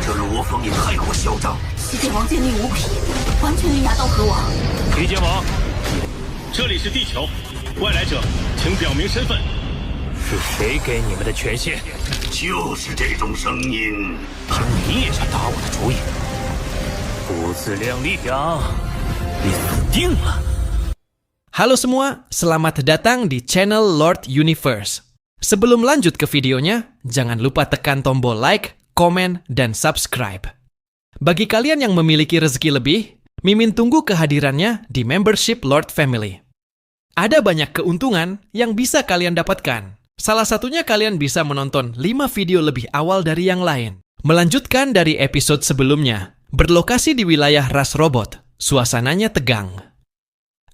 这罗峰也太过嚣张。西界王剑力无匹，完全与亚道河王。狄界王，这里是地球，外来者，请表明身份。是谁给你们的权限？就是这种声音。你也想打我的主意？不自量力呀！你死定了！ Halo semua, selamat datang di channel Lord Universe. Sebelum lanjut ke videonya, jangan lupa tekan tombol like, komen, dan subscribe. Bagi kalian yang memiliki rezeki lebih, Mimin tunggu kehadirannya di membership Lord Family. Ada banyak keuntungan yang bisa kalian dapatkan. Salah satunya kalian bisa menonton 5 video lebih awal dari yang lain. Melanjutkan dari episode sebelumnya, berlokasi di wilayah ras robot, suasananya tegang.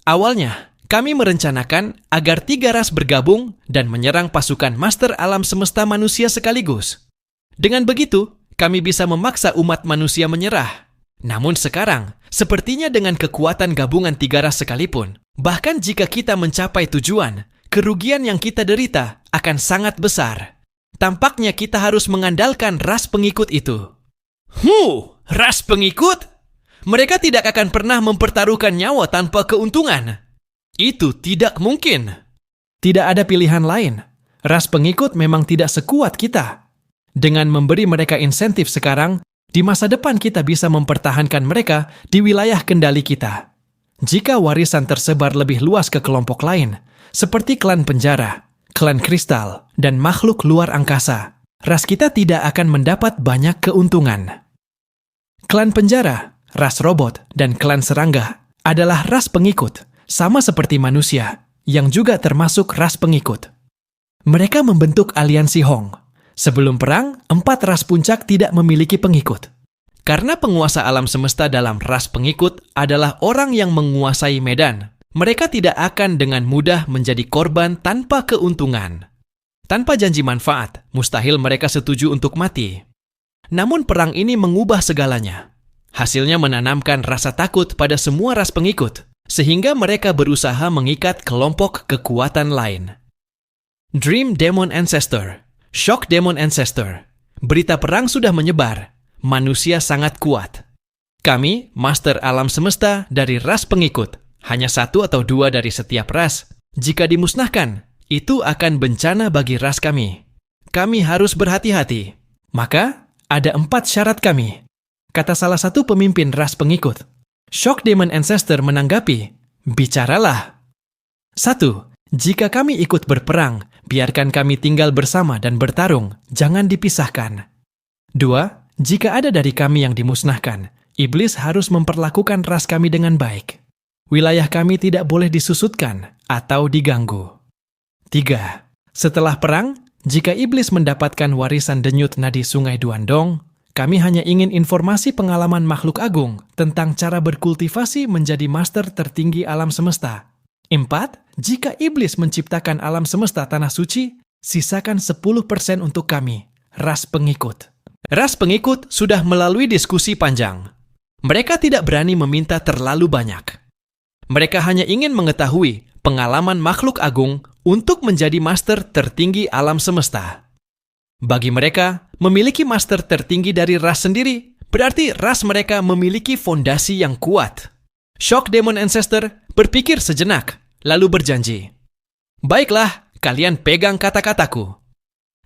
Awalnya, kami merencanakan agar 3 ras bergabung dan menyerang pasukan Master Alam Semesta manusia sekaligus. Dengan begitu, kami bisa memaksa umat manusia menyerah. Namun sekarang, sepertinya dengan kekuatan gabungan 3 ras sekalipun, bahkan jika kita mencapai tujuan, kerugian yang kita derita akan sangat besar. Tampaknya kita harus mengandalkan ras pengikut itu. Ras pengikut? Mereka tidak akan pernah mempertaruhkan nyawa tanpa keuntungan. Itu tidak mungkin. Tidak ada pilihan lain. Ras pengikut memang tidak sekuat kita. Dengan memberi mereka insentif sekarang, di masa depan kita bisa mempertahankan mereka di wilayah kendali kita. Jika warisan tersebar lebih luas ke kelompok lain, seperti klan penjara, klan kristal, dan makhluk luar angkasa, ras kita tidak akan mendapat banyak keuntungan. Klan penjara, ras robot, dan klan serangga adalah ras pengikut, sama seperti manusia, yang juga termasuk ras pengikut. Mereka membentuk aliansi Hong. Sebelum perang, 4 ras puncak tidak memiliki pengikut. Karena penguasa alam semesta dalam ras pengikut adalah orang yang menguasai medan, mereka tidak akan dengan mudah menjadi korban tanpa keuntungan. Tanpa janji manfaat, mustahil mereka setuju untuk mati. Namun perang ini mengubah segalanya. Hasilnya menanamkan rasa takut pada semua ras pengikut, sehingga mereka berusaha mengikat kelompok kekuatan lain. Dream Demon Ancestor, Shock Demon Ancestor. Berita perang sudah menyebar. Manusia sangat kuat. Kami, Master Alam Semesta dari ras pengikut, hanya 1 atau 2 dari setiap ras. Jika dimusnahkan, itu akan bencana bagi ras kami. Kami harus berhati-hati. Maka, ada 4 syarat kami. Kata salah satu pemimpin ras pengikut. Shock Demon Ancestor menanggapi, bicaralah. 1. Jika kami ikut berperang, biarkan kami tinggal bersama dan bertarung, jangan dipisahkan. 2. Jika ada dari kami yang dimusnahkan, iblis harus memperlakukan ras kami dengan baik. Wilayah kami tidak boleh disusutkan atau diganggu. 3. Setelah perang, jika iblis mendapatkan warisan denyut nadi Sungai Duandong, kami hanya ingin informasi pengalaman makhluk agung tentang cara berkultivasi menjadi master tertinggi alam semesta. 4. Jika iblis menciptakan alam semesta tanah suci, sisakan 10% untuk kami, ras pengikut. Ras pengikut sudah melalui diskusi panjang. Mereka tidak berani meminta terlalu banyak. Mereka hanya ingin mengetahui pengalaman makhluk agung untuk menjadi master tertinggi alam semesta. Bagi mereka, memiliki master tertinggi dari ras sendiri berarti ras mereka memiliki fondasi yang kuat. Shock Demon Ancestor berpikir sejenak, lalu berjanji. Baiklah, kalian pegang kata-kataku.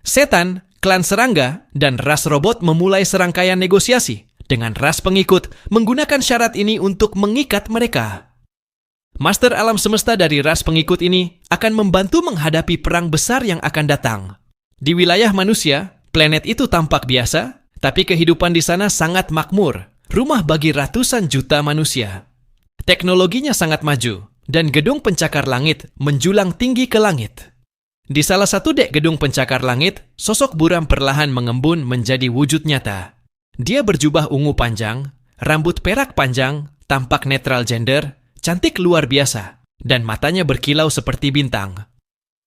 Setan, klan serangga, dan ras robot memulai serangkaian negosiasi dengan ras pengikut menggunakan syarat ini untuk mengikat mereka. Master alam semesta dari ras pengikut ini akan membantu menghadapi perang besar yang akan datang. Di wilayah manusia, planet itu tampak biasa, tapi kehidupan di sana sangat makmur, rumah bagi ratusan juta manusia. Teknologinya sangat maju, dan gedung pencakar langit menjulang tinggi ke langit. Di salah satu dek gedung pencakar langit, sosok buram perlahan mengembun menjadi wujud nyata. Dia berjubah ungu panjang, rambut perak panjang, tampak netral gender, cantik luar biasa, dan matanya berkilau seperti bintang.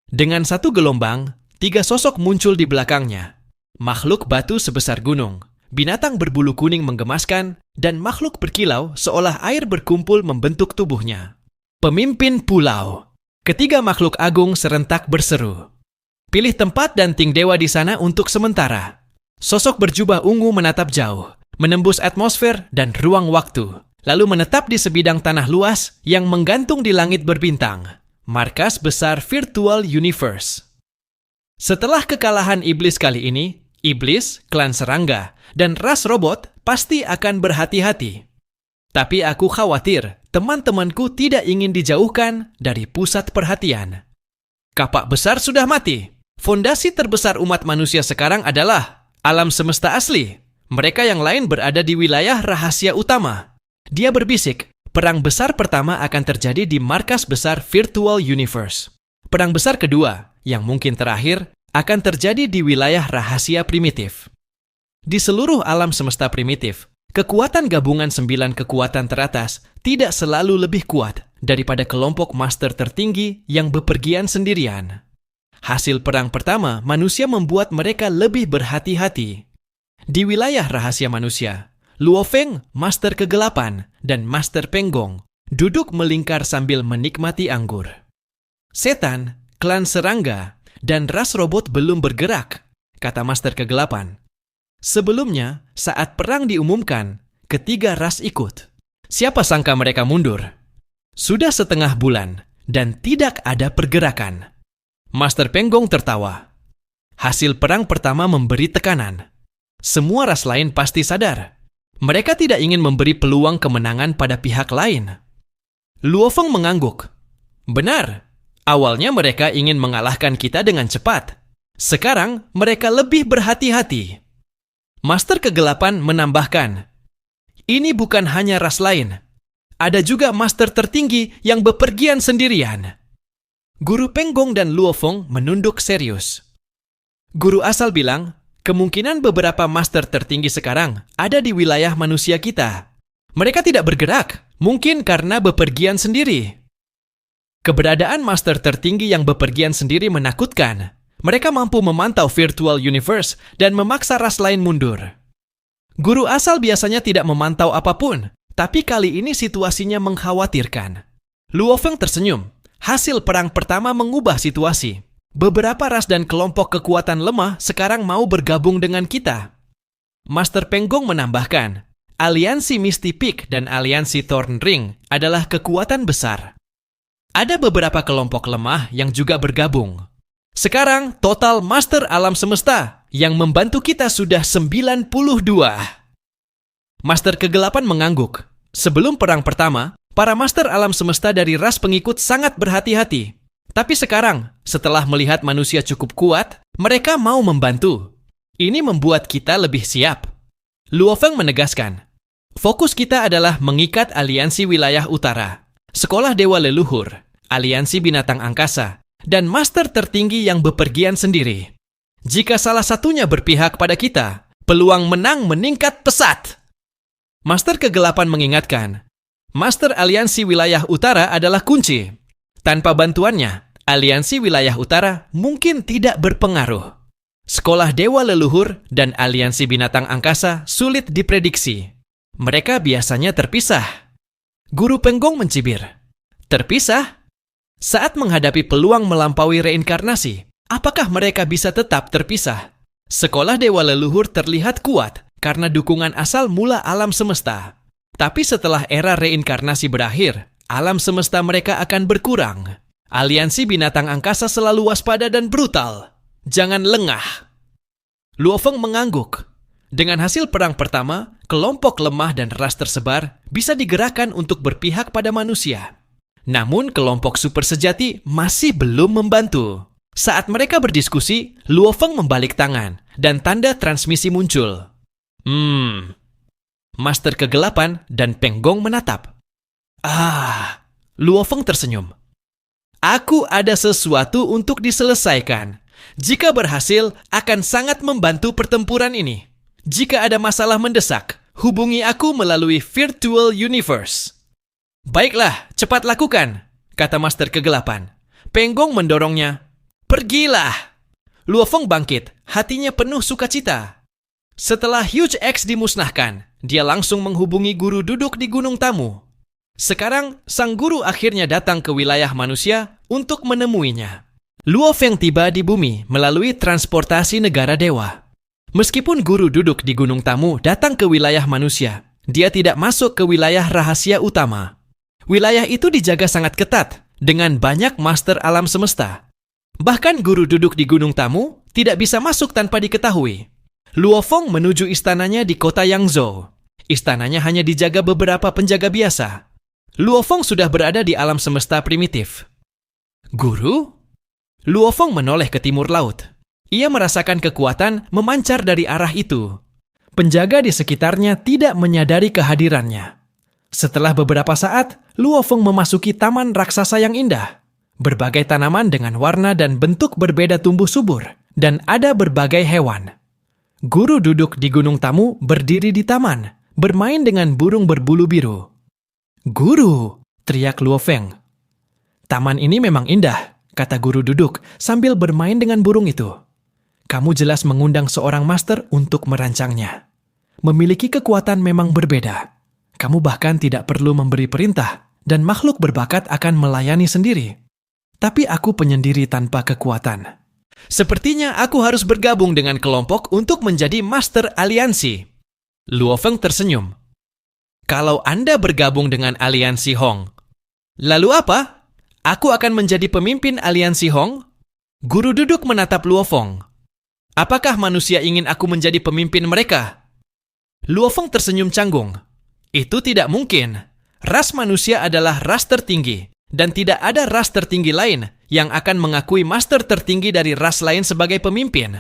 Dengan satu gelombang, 3 sosok muncul di belakangnya. Makhluk batu sebesar gunung, binatang berbulu kuning menggemaskan, dan makhluk berkilau seolah air berkumpul membentuk tubuhnya. Pemimpin pulau. Ketiga makhluk agung serentak berseru. Pilih tempat dan ting dewa di sana untuk sementara. Sosok berjubah ungu menatap jauh, menembus atmosfer dan ruang waktu, lalu menetap di sebidang tanah luas yang menggantung di langit berbintang, markas besar Virtual Universe. Setelah kekalahan iblis kali ini, iblis, klan serangga, dan ras robot pasti akan berhati-hati. Tapi aku khawatir teman-temanku tidak ingin dijauhkan dari pusat perhatian. Kapak besar sudah mati. Fondasi terbesar umat manusia sekarang adalah alam semesta asli. Mereka yang lain berada di wilayah rahasia utama. Dia berbisik, perang besar pertama akan terjadi di markas besar Virtual Universe. Perang besar kedua, yang mungkin terakhir, akan terjadi di wilayah rahasia primitif. Di seluruh alam semesta primitif, kekuatan gabungan 9 kekuatan teratas tidak selalu lebih kuat daripada kelompok master tertinggi yang bepergian sendirian. Hasil perang pertama, manusia membuat mereka lebih berhati-hati. Di wilayah rahasia manusia, Luo Feng, master kegelapan, dan master Penggong duduk melingkar sambil menikmati anggur. Setan, klan serangga, dan ras robot belum bergerak, kata master kegelapan. Sebelumnya, saat perang diumumkan, ketiga ras ikut. Siapa sangka mereka mundur? Sudah setengah bulan, dan tidak ada pergerakan. Master Penggong tertawa. Hasil perang pertama memberi tekanan. Semua ras lain pasti sadar. Mereka tidak ingin memberi peluang kemenangan pada pihak lain. Luo Feng mengangguk. Benar, awalnya mereka ingin mengalahkan kita dengan cepat. Sekarang mereka lebih berhati-hati. Master Kegelapan menambahkan, ini bukan hanya ras lain. Ada juga master tertinggi yang bepergian sendirian. Guru Penggong dan Luo Feng menunduk serius. Guru asal bilang, kemungkinan beberapa master tertinggi sekarang ada di wilayah manusia kita. Mereka tidak bergerak, mungkin karena bepergian sendiri. Keberadaan master tertinggi yang bepergian sendiri menakutkan. Mereka mampu memantau Virtual Universe dan memaksa ras lain mundur. Guru asal biasanya tidak memantau apapun, tapi kali ini situasinya mengkhawatirkan. Luo Feng tersenyum. Hasil perang pertama mengubah situasi. Beberapa ras dan kelompok kekuatan lemah sekarang mau bergabung dengan kita. Master Penggong menambahkan, aliansi Misty Peak dan aliansi Thorn Ring adalah kekuatan besar. Ada beberapa kelompok lemah yang juga bergabung. Sekarang, total master alam semesta yang membantu kita sudah 92. Master Kegelapan mengangguk. Sebelum perang pertama, para master alam semesta dari ras pengikut sangat berhati-hati. Tapi sekarang, setelah melihat manusia cukup kuat, mereka mau membantu. Ini membuat kita lebih siap. Luo Feng menegaskan, fokus kita adalah mengikat aliansi wilayah utara, sekolah dewa leluhur, aliansi binatang angkasa, dan master tertinggi yang bepergian sendiri. Jika salah satunya berpihak pada kita, peluang menang meningkat pesat. Master Kegelapan mengingatkan, master aliansi wilayah utara adalah kunci. Tanpa bantuannya, aliansi wilayah utara mungkin tidak berpengaruh. Sekolah dewa leluhur dan aliansi binatang angkasa sulit diprediksi. Mereka biasanya terpisah. Guru Penggong mencibir. Terpisah? Saat menghadapi peluang melampaui reinkarnasi, apakah mereka bisa tetap terpisah? Sekolah dewa leluhur terlihat kuat karena dukungan asal mula alam semesta. Tapi setelah era reinkarnasi berakhir, alam semesta mereka akan berkurang. Aliansi binatang angkasa selalu waspada dan brutal. Jangan lengah. Luo Feng mengangguk. Dengan hasil perang pertama, kelompok lemah dan ras tersebar bisa digerakkan untuk berpihak pada manusia. Namun kelompok super sejati masih belum membantu. Saat mereka berdiskusi, Luo Feng membalik tangan dan tanda transmisi muncul. Master Kegelapan dan Penggong menatap. Luo Feng tersenyum. Aku ada sesuatu untuk diselesaikan. Jika berhasil, akan sangat membantu pertempuran ini. Jika ada masalah mendesak, hubungi aku melalui Virtual Universe. Baiklah, cepat lakukan, kata Master Kegelapan. Penggong mendorongnya. Pergilah. Luo Feng bangkit, hatinya penuh sukacita. Setelah Huge X dimusnahkan, dia langsung menghubungi guru duduk di gunung tamu. Sekarang, sang guru akhirnya datang ke wilayah manusia untuk menemuinya. Luo Feng tiba di bumi melalui transportasi negara dewa. Meskipun guru duduk di Gunung Tamu datang ke wilayah manusia, dia tidak masuk ke wilayah rahasia utama. Wilayah itu dijaga sangat ketat dengan banyak master alam semesta. Bahkan guru duduk di Gunung Tamu tidak bisa masuk tanpa diketahui. Luo Feng menuju istananya di kota Yangzhou. Istananya hanya dijaga beberapa penjaga biasa. Luo Feng sudah berada di alam semesta primitif. Guru? Luo Feng menoleh ke timur laut. Ia merasakan kekuatan memancar dari arah itu. Penjaga di sekitarnya tidak menyadari kehadirannya. Setelah beberapa saat, Luo Feng memasuki taman raksasa yang indah. Berbagai tanaman dengan warna dan bentuk berbeda tumbuh subur, dan ada berbagai hewan. Guru duduk di Gunung Tamu berdiri di taman, bermain dengan burung berbulu biru. "Guru!" teriak Luo Feng. "Taman ini memang indah," kata guru duduk sambil bermain dengan burung itu. "Kamu jelas mengundang seorang master untuk merancangnya. Memiliki kekuatan memang berbeda. Kamu bahkan tidak perlu memberi perintah, dan makhluk berbakat akan melayani sendiri. Tapi aku penyendiri tanpa kekuatan. Sepertinya aku harus bergabung dengan kelompok untuk menjadi master aliansi." Luo Feng tersenyum. "Kalau Anda bergabung dengan aliansi Hong, lalu apa? Aku akan menjadi pemimpin aliansi Hong?" Guru duduk menatap Luo Feng. "Apakah manusia ingin aku menjadi pemimpin mereka?" Luo Feng tersenyum canggung. "Itu tidak mungkin. Ras manusia adalah ras tertinggi, dan tidak ada ras tertinggi lain yang akan mengakui master tertinggi dari ras lain sebagai pemimpin.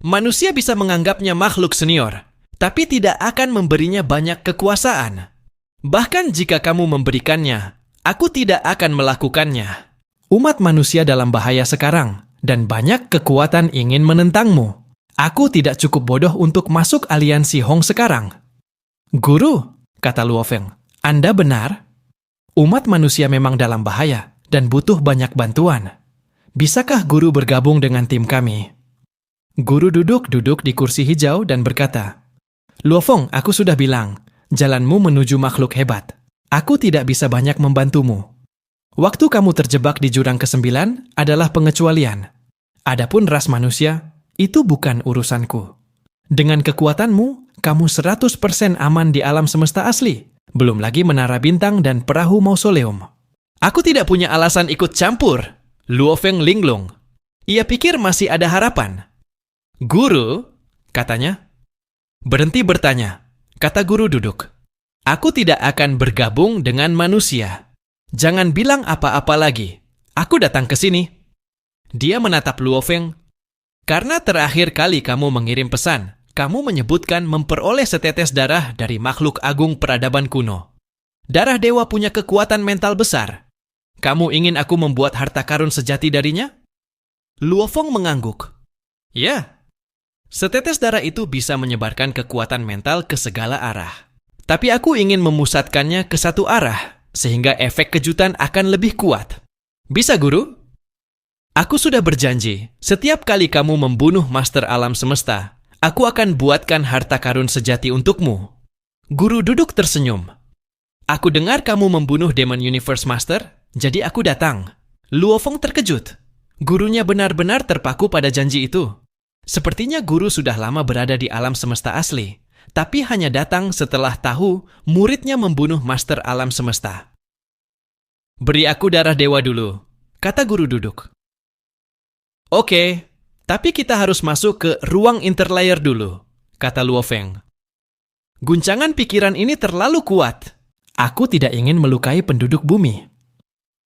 Manusia bisa menganggapnya makhluk senior, tapi tidak akan memberinya banyak kekuasaan. Bahkan jika kamu memberikannya, aku tidak akan melakukannya. Umat manusia dalam bahaya sekarang, dan banyak kekuatan ingin menentangmu. Aku tidak cukup bodoh untuk masuk aliansi Hong sekarang." "Guru," kata Luo Feng, "Anda benar. Umat manusia memang dalam bahaya dan butuh banyak bantuan. Bisakah guru bergabung dengan tim kami?" Guru duduk di kursi hijau dan berkata, "Luo Feng, aku sudah bilang, jalanmu menuju makhluk hebat. Aku tidak bisa banyak membantumu. Waktu kamu terjebak di jurang ke-9 adalah pengecualian. Adapun ras manusia, itu bukan urusanku. Dengan kekuatanmu, kamu 100% aman di alam semesta asli. Belum lagi menara bintang dan perahu mausoleum." "Aku tidak punya alasan ikut campur." Luo Feng linglung. Ia pikir masih ada harapan. "Guru," katanya. "Berhenti bertanya," kata guru duduk. "Aku tidak akan bergabung dengan manusia. Jangan bilang apa-apa lagi. Aku datang ke sini." Dia menatap Luo Feng. "Karena terakhir kali kamu mengirim pesan, kamu menyebutkan memperoleh setetes darah dari makhluk agung peradaban kuno. Darah dewa punya kekuatan mental besar. Kamu ingin aku membuat harta karun sejati darinya?" Luo Feng mengangguk. "Ya, setetes darah itu bisa menyebarkan kekuatan mental ke segala arah. Tapi aku ingin memusatkannya ke satu arah, sehingga efek kejutan akan lebih kuat. Bisa, guru? Aku sudah berjanji, setiap kali kamu membunuh master alam semesta, aku akan buatkan harta karun sejati untukmu." Guru duduk tersenyum. "Aku dengar kamu membunuh Demon Universe Master, jadi aku datang." Luo Feng terkejut. Gurunya benar-benar terpaku pada janji itu. Sepertinya guru sudah lama berada di alam semesta asli, tapi hanya datang setelah tahu muridnya membunuh master alam semesta. "Beri aku darah dewa dulu," kata guru duduk. "Oke, tapi kita harus masuk ke ruang interlayer dulu," kata Luo Feng. "Guncangan pikiran ini terlalu kuat. Aku tidak ingin melukai penduduk bumi.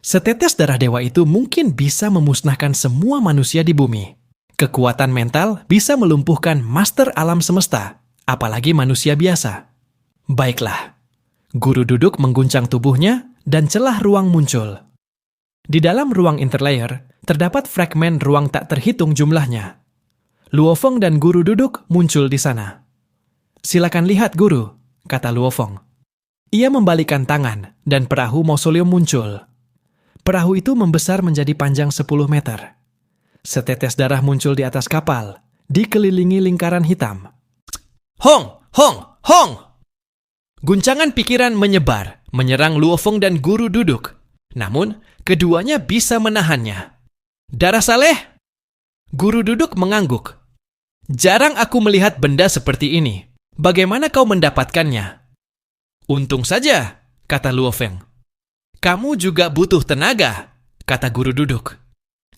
Setetes darah dewa itu mungkin bisa memusnahkan semua manusia di bumi. Kekuatan mental bisa melumpuhkan master alam semesta, apalagi manusia biasa. Baiklah." Guru duduk mengguncang tubuhnya dan celah ruang muncul. Di dalam ruang interlayer, terdapat fragmen ruang tak terhitung jumlahnya. Luo Feng dan guru duduk muncul di sana. "Silakan lihat, guru," kata Luo Feng. Ia membalikkan tangan dan perahu mausoleum muncul. Perahu itu membesar menjadi panjang 10 meter. Setetes darah muncul di atas kapal, dikelilingi lingkaran hitam. "Hong! Hong! Hong!" Guncangan pikiran menyebar, menyerang Luo Feng dan guru duduk. Namun, keduanya bisa menahannya. "Darah Saleh!" Guru duduk mengangguk. Jarang aku melihat benda seperti ini. Bagaimana kau mendapatkannya? Untung saja, kata Luo Feng. Kamu juga butuh tenaga, kata guru duduk.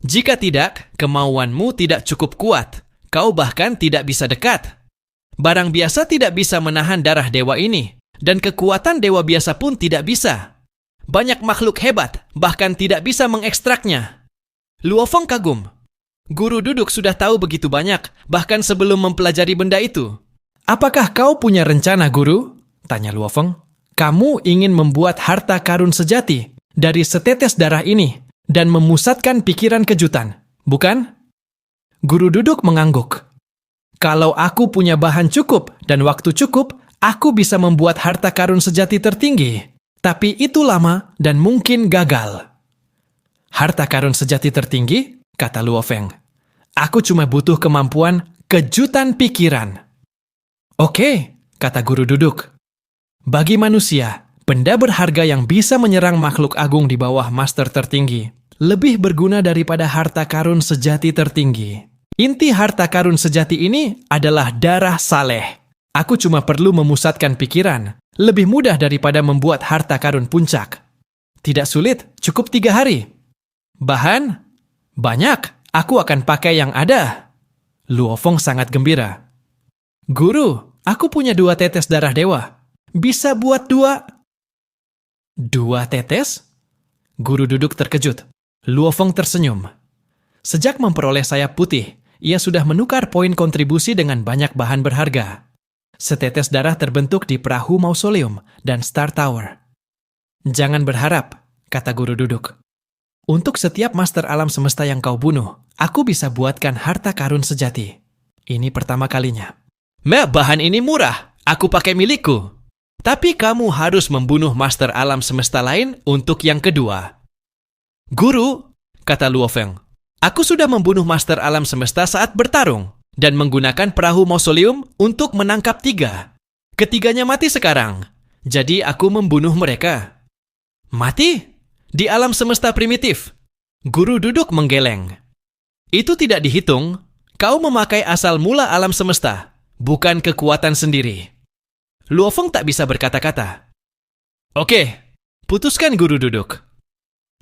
Jika tidak, kemauanmu tidak cukup kuat. Kau bahkan tidak bisa dekat. Barang biasa tidak bisa menahan darah dewa ini, dan kekuatan dewa biasa pun tidak bisa. Banyak makhluk hebat, bahkan tidak bisa mengekstraknya. Luo Feng kagum. Guru duduk sudah tahu begitu banyak, bahkan sebelum mempelajari benda itu. Apakah kau punya rencana, guru? Tanya Luo Feng. Kamu ingin membuat harta karun sejati dari setetes darah ini dan memusatkan pikiran kejutan, bukan? Guru duduk mengangguk. Kalau aku punya bahan cukup dan waktu cukup, aku bisa membuat harta karun sejati tertinggi. Tapi itu lama dan mungkin gagal. Harta karun sejati tertinggi? Kata Luo Feng. Aku cuma butuh kemampuan kejutan pikiran. Oke, kata guru duduk. Bagi manusia, benda berharga yang bisa menyerang makhluk agung di bawah master tertinggi lebih berguna daripada harta karun sejati tertinggi. Inti harta karun sejati ini adalah darah saleh. Aku cuma perlu memusatkan pikiran, lebih mudah daripada membuat harta karun puncak. Tidak sulit, cukup 3 hari. Bahan? Banyak, aku akan pakai yang ada. Luo Feng sangat gembira. Guru, aku punya 2 tetes darah dewa. Bisa buat 2? 2 tetes? Guru duduk terkejut. Luo Feng tersenyum. Sejak memperoleh sayap putih, ia sudah menukar poin kontribusi dengan banyak bahan berharga. Setetes darah terbentuk di perahu mausoleum dan Star Tower. Jangan berharap, kata guru duduk. Untuk setiap master alam semesta yang kau bunuh, aku bisa buatkan harta karun sejati. Ini pertama kalinya. Bahan ini murah, aku pakai milikku. Tapi kamu harus membunuh master alam semesta lain untuk yang kedua. Guru, kata Luo Feng, aku sudah membunuh master alam semesta saat bertarung dan menggunakan perahu mausoleum untuk menangkap 3. Ketiganya mati sekarang, jadi aku membunuh mereka. Mati? Di alam semesta primitif. Guru duduk menggeleng. Itu tidak dihitung. Kau memakai asal mula alam semesta, bukan kekuatan sendiri. Luo Feng tak bisa berkata-kata. Oke, putuskan guru duduk.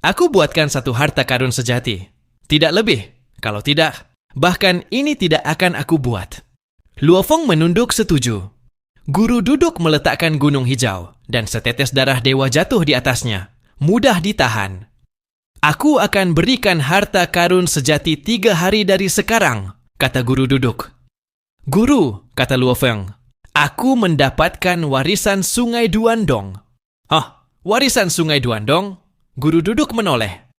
Aku buatkan 1 harta karun sejati. Tidak lebih. Kalau tidak, bahkan ini tidak akan aku buat. Luo Feng menunduk setuju. Guru duduk meletakkan gunung hijau dan setetes darah dewa jatuh di atasnya. Mudah ditahan. Aku akan berikan harta karun sejati 3 hari dari sekarang, kata guru duduk. Guru, kata Luo Feng. Aku mendapatkan warisan Sungai Duandong. Warisan Sungai Duandong? Guru duduk menoleh.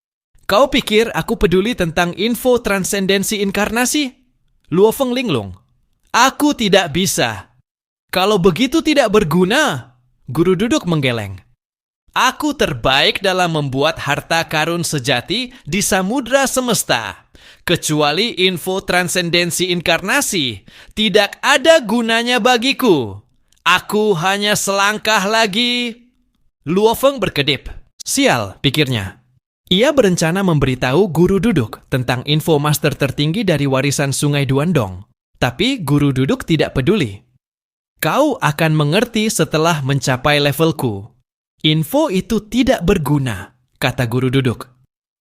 Kau pikir aku peduli tentang info transendensi inkarnasi? Luo Feng linglung. Aku tidak bisa. Kalau begitu tidak berguna. Guru duduk menggeleng. Aku terbaik dalam membuat harta karun sejati di samudra semesta. Kecuali info transendensi inkarnasi, tidak ada gunanya bagiku. Aku hanya selangkah lagi. Luo Feng berkedip. Sial, pikirnya. Ia berencana memberitahu guru duduk tentang info master tertinggi dari warisan Sungai Duandong. Tapi guru duduk tidak peduli. Kau akan mengerti setelah mencapai levelku. Info itu tidak berguna, kata guru duduk.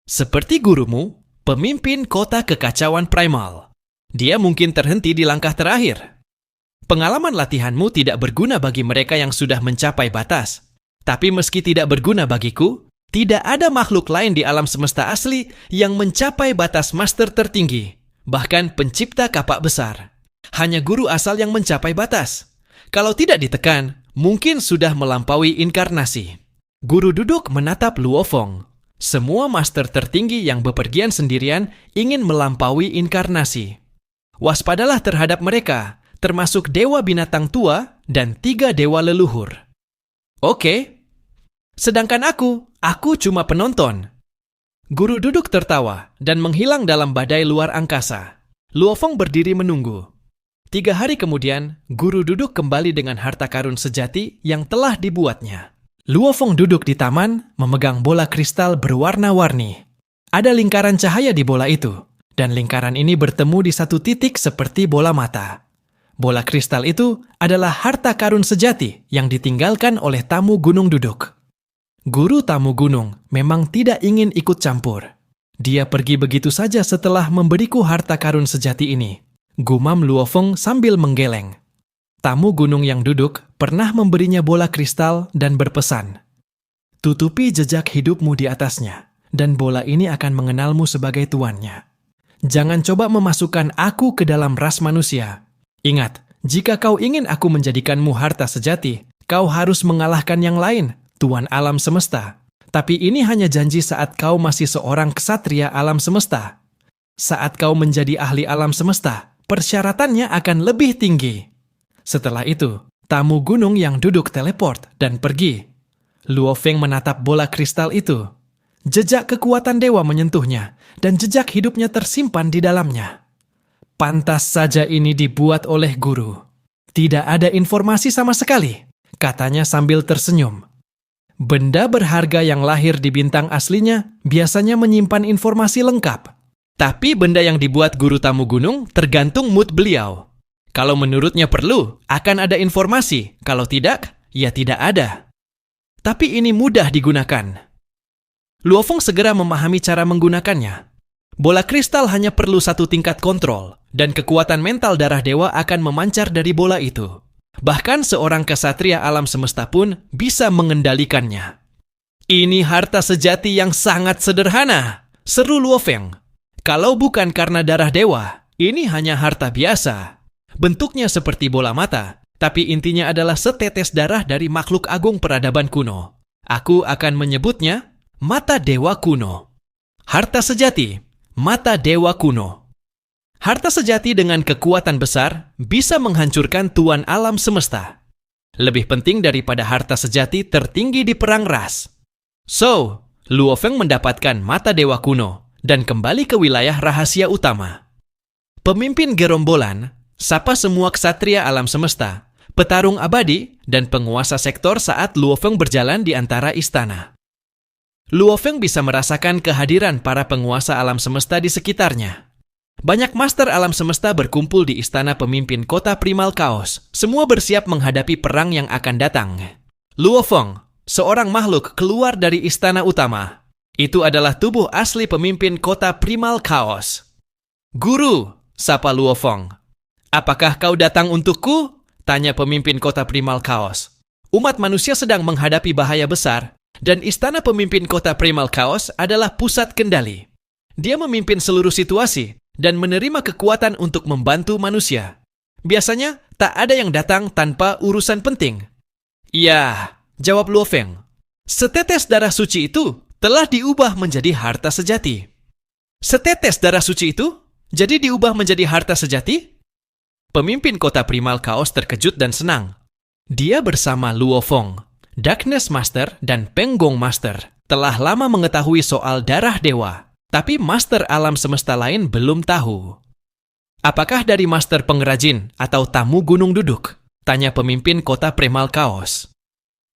Seperti gurumu, pemimpin kota kekacauan primal. Dia mungkin terhenti di langkah terakhir. Pengalaman latihanmu tidak berguna bagi mereka yang sudah mencapai batas. Tapi meski tidak berguna bagiku, tidak ada makhluk lain di alam semesta asli yang mencapai batas master tertinggi. Bahkan pencipta kapak besar. Hanya guru asal yang mencapai batas. Kalau tidak ditekan, mungkin sudah melampaui inkarnasi. Guru duduk menatap Luo Feng. Semua master tertinggi yang bepergian sendirian ingin melampaui inkarnasi. Waspadalah terhadap mereka, termasuk dewa binatang tua dan 3 dewa leluhur. Oke. Sedangkan aku cuma penonton. Guru duduk tertawa dan menghilang dalam badai luar angkasa. Luo Feng berdiri menunggu. 3 hari kemudian, guru duduk kembali dengan harta karun sejati yang telah dibuatnya. Luo Feng duduk di taman, memegang bola kristal berwarna-warni. Ada lingkaran cahaya di bola itu, dan lingkaran ini bertemu di satu titik seperti bola mata. Bola kristal itu adalah harta karun sejati yang ditinggalkan oleh tamu gunung duduk. Guru tamu gunung memang tidak ingin ikut campur. Dia pergi begitu saja setelah memberiku harta karun sejati ini, gumam Luo Feng sambil menggeleng. Tamu gunung yang duduk pernah memberinya bola kristal dan berpesan, "Tutupi jejak hidupmu di atasnya, dan bola ini akan mengenalmu sebagai tuannya. Jangan coba memasukkan aku ke dalam ras manusia. Ingat, jika kau ingin aku menjadikanmu harta sejati, kau harus mengalahkan yang lain, Tuan alam semesta. Tapi ini hanya janji saat kau masih seorang ksatria alam semesta. Saat kau menjadi ahli alam semesta, persyaratannya akan lebih tinggi." Setelah itu, tamu gunung yang duduk teleport dan pergi. Luo Feng menatap bola kristal itu. Jejak kekuatan dewa menyentuhnya, dan jejak hidupnya tersimpan di dalamnya. Pantas saja ini dibuat oleh guru. Tidak ada informasi sama sekali, katanya sambil tersenyum. Benda berharga yang lahir di bintang aslinya biasanya menyimpan informasi lengkap. Tapi benda yang dibuat guru tamu gunung tergantung mood beliau. Kalau menurutnya perlu, akan ada informasi. Kalau tidak, ya tidak ada. Tapi ini mudah digunakan. Luo Feng segera memahami cara menggunakannya. Bola kristal hanya perlu satu tingkat kontrol, dan kekuatan mental darah dewa akan memancar dari bola itu. Bahkan seorang ksatria alam semesta pun bisa mengendalikannya. Ini harta sejati yang sangat sederhana, seru Luo Feng. Kalau bukan karena darah dewa, ini hanya harta biasa. Bentuknya seperti bola mata, tapi intinya adalah setetes darah dari makhluk agung peradaban kuno. Aku akan menyebutnya mata dewa kuno. Harta sejati, mata dewa kuno. Harta sejati dengan kekuatan besar bisa menghancurkan tuan alam semesta. Lebih penting daripada harta sejati tertinggi di perang ras. So, Luo Feng mendapatkan mata dewa kuno dan kembali ke wilayah rahasia utama. Pemimpin gerombolan, sapa semua ksatria alam semesta, petarung abadi, dan penguasa sektor saat Luo Feng berjalan di antara istana. Luo Feng bisa merasakan kehadiran para penguasa alam semesta di sekitarnya. Banyak master alam semesta berkumpul di istana pemimpin kota Primal Chaos. Semua bersiap menghadapi perang yang akan datang. Luo Feng, seorang makhluk keluar dari istana utama. Itu adalah tubuh asli pemimpin kota Primal Chaos. "Guru," sapa Luo Feng. "Apakah kau datang untukku?" tanya pemimpin kota Primal Chaos. Umat manusia sedang menghadapi bahaya besar, dan istana pemimpin kota Primal Chaos adalah pusat kendali. Dia memimpin seluruh situasi dan menerima kekuatan untuk membantu manusia. Biasanya, tak ada yang datang tanpa urusan penting. "Ya," jawab Luo Feng. "Setetes darah suci itu telah diubah menjadi harta sejati." "Setetes darah suci itu jadi diubah menjadi harta sejati?" Pemimpin kota Primal Chaos terkejut dan senang. Dia bersama Luo Feng, Darkness Master, dan Penggong Master telah lama mengetahui soal darah dewa, tapi Master alam semesta lain belum tahu. "Apakah dari Master pengrajin atau tamu gunung duduk?" tanya pemimpin kota Primal Chaos.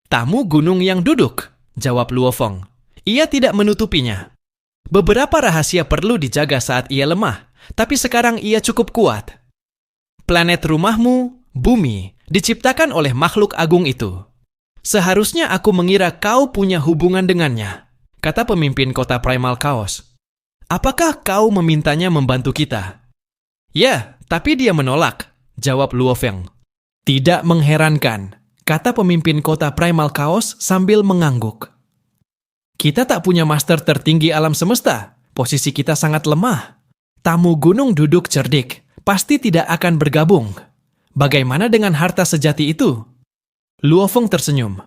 "Tamu gunung yang duduk," jawab Luo Feng. Ia tidak menutupinya. Beberapa rahasia perlu dijaga saat ia lemah, tapi sekarang ia cukup kuat. "Planet rumahmu, bumi, diciptakan oleh makhluk agung itu. Seharusnya aku mengira kau punya hubungan dengannya," kata pemimpin kota Primal Chaos. "Apakah kau memintanya membantu kita?" "Ya, tapi dia menolak," jawab Luo Feng. "Tidak mengherankan," kata pemimpin kota Primal Chaos sambil mengangguk. "Kita tak punya master tertinggi alam semesta. Posisi kita sangat lemah. Tamu gunung duduk cerdik, pasti tidak akan bergabung. Bagaimana dengan harta sejati itu?" Luo Feng tersenyum.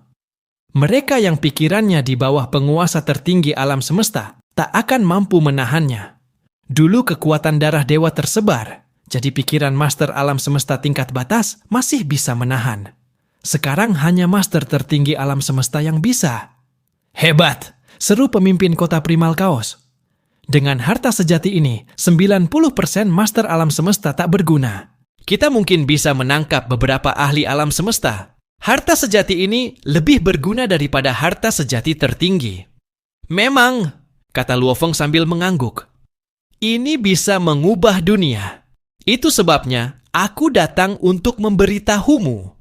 Mereka yang pikirannya di bawah penguasa tertinggi alam semesta tak akan mampu menahannya. Dulu kekuatan darah dewa tersebar, jadi pikiran master alam semesta tingkat batas masih bisa menahan. Sekarang hanya master tertinggi alam semesta yang bisa. "Hebat!" seru pemimpin kota Primal Chaos. "Dengan harta sejati ini, 90% master alam semesta tak berguna. Kita mungkin bisa menangkap beberapa ahli alam semesta. Harta sejati ini lebih berguna daripada harta sejati tertinggi." "Memang," kata Luo Feng sambil mengangguk. Ini bisa mengubah dunia. Itu sebabnya aku datang untuk memberitahumu.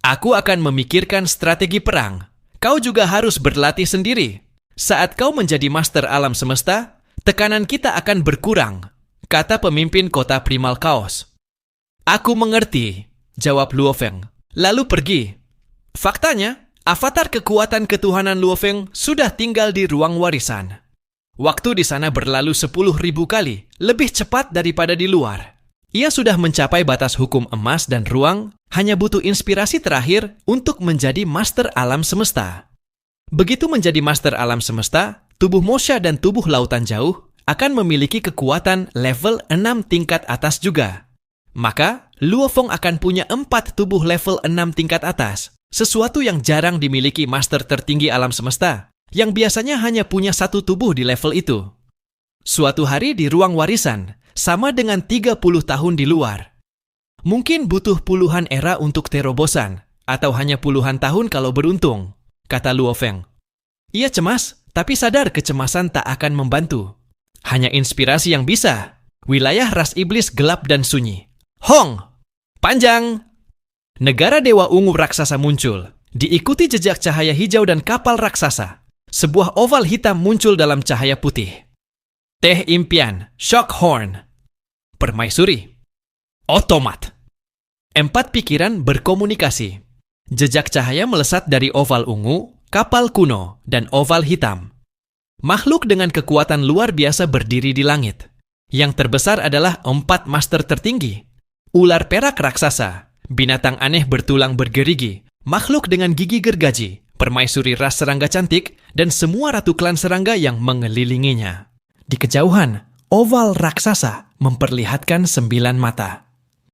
Aku akan memikirkan strategi perang. Kau juga harus berlatih sendiri. Saat kau menjadi master alam semesta, tekanan kita akan berkurang, kata pemimpin kota Primal Chaos. Aku mengerti, jawab Luo Feng, lalu pergi. Faktanya, avatar kekuatan ketuhanan Luo Feng sudah tinggal di ruang warisan. Waktu di sana berlalu 10.000 kali, lebih cepat daripada di luar. Ia sudah mencapai batas hukum emas dan ruang, hanya butuh inspirasi terakhir untuk menjadi master alam semesta. Begitu menjadi master alam semesta, tubuh Mosha dan tubuh lautan jauh akan memiliki kekuatan level 6 tingkat atas juga. Maka, Luo Feng akan punya 4 tubuh level 6 tingkat atas, sesuatu yang jarang dimiliki master tertinggi alam semesta, yang biasanya hanya punya 1 tubuh di level itu. Suatu hari di ruang warisan, sama dengan 30 tahun di luar. Mungkin butuh puluhan era untuk terobosan, atau hanya puluhan tahun kalau beruntung, kata Luo Feng. Ia cemas, tapi sadar kecemasan tak akan membantu. Hanya inspirasi yang bisa. Wilayah ras iblis gelap dan sunyi. Hong! Panjang! Negara Dewa Ungu raksasa muncul, diikuti jejak cahaya hijau dan kapal raksasa. Sebuah oval hitam muncul dalam cahaya putih. Teh impian, Shockhorn. Permaisuri. Otomat. 4 pikiran berkomunikasi. Jejak cahaya melesat dari oval ungu, kapal kuno, dan oval hitam. Makhluk dengan kekuatan luar biasa berdiri di langit. Yang terbesar adalah 4 master tertinggi. Ular perak raksasa, binatang aneh bertulang bergerigi, makhluk dengan gigi gergaji, permaisuri ras serangga cantik, dan semua ratu klan serangga yang mengelilinginya. Di kejauhan, oval raksasa memperlihatkan 9 mata.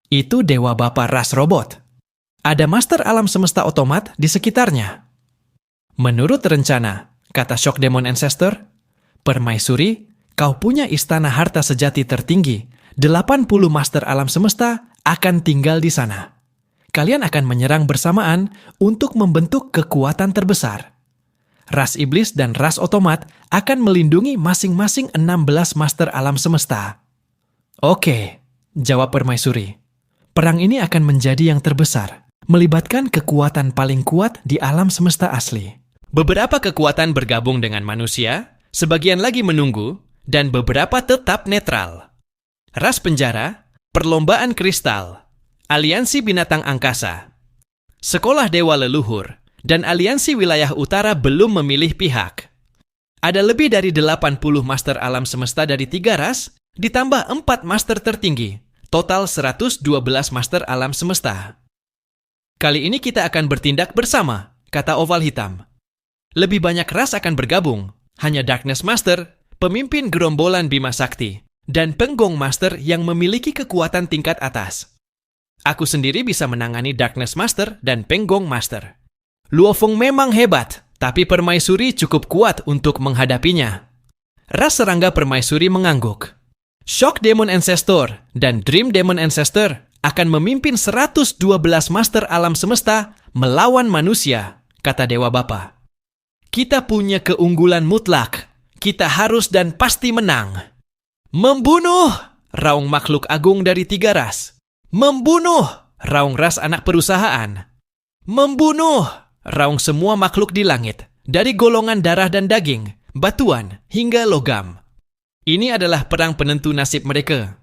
Itu Dewa Bapa ras robot. Ada master alam semesta otomat di sekitarnya. Menurut rencana, kata Shock Demon Ancestor, permaisuri, kau punya istana harta sejati tertinggi. 80 master alam semesta akan tinggal di sana. Kalian akan menyerang bersamaan untuk membentuk kekuatan terbesar. Ras iblis dan ras otomat akan melindungi masing-masing 16 master alam semesta. Oke, jawab permaisuri. Perang ini akan menjadi yang terbesar, melibatkan kekuatan paling kuat di alam semesta asli. Beberapa kekuatan bergabung dengan manusia, sebagian lagi menunggu, dan beberapa tetap netral. Ras penjara, perlombaan kristal, aliansi binatang angkasa, sekolah dewa leluhur, dan aliansi wilayah utara belum memilih pihak. Ada lebih dari 80 master alam semesta dari 3 ras, ditambah 4 master tertinggi, total 112 master alam semesta. Kali ini kita akan bertindak bersama, kata oval hitam. Lebih banyak ras akan bergabung, hanya Darkness Master, pemimpin gerombolan Bima Sakti, dan Penggong Master yang memiliki kekuatan tingkat atas. Aku sendiri bisa menangani Darkness Master dan Penggong Master. Luo Feng memang hebat, tapi permaisuri cukup kuat untuk menghadapinya. Ras serangga permaisuri mengangguk. Shock Demon Ancestor dan Dream Demon Ancestor akan memimpin 112 master alam semesta melawan manusia, kata Dewa Bapa. Kita punya keunggulan mutlak. Kita harus dan pasti menang. Membunuh! Raung makhluk agung dari 3 ras. Membunuh! Raung ras anak perusahaan. Membunuh! Raung semua makhluk di langit, dari golongan darah dan daging, batuan, hingga logam. Ini adalah perang penentu nasib mereka.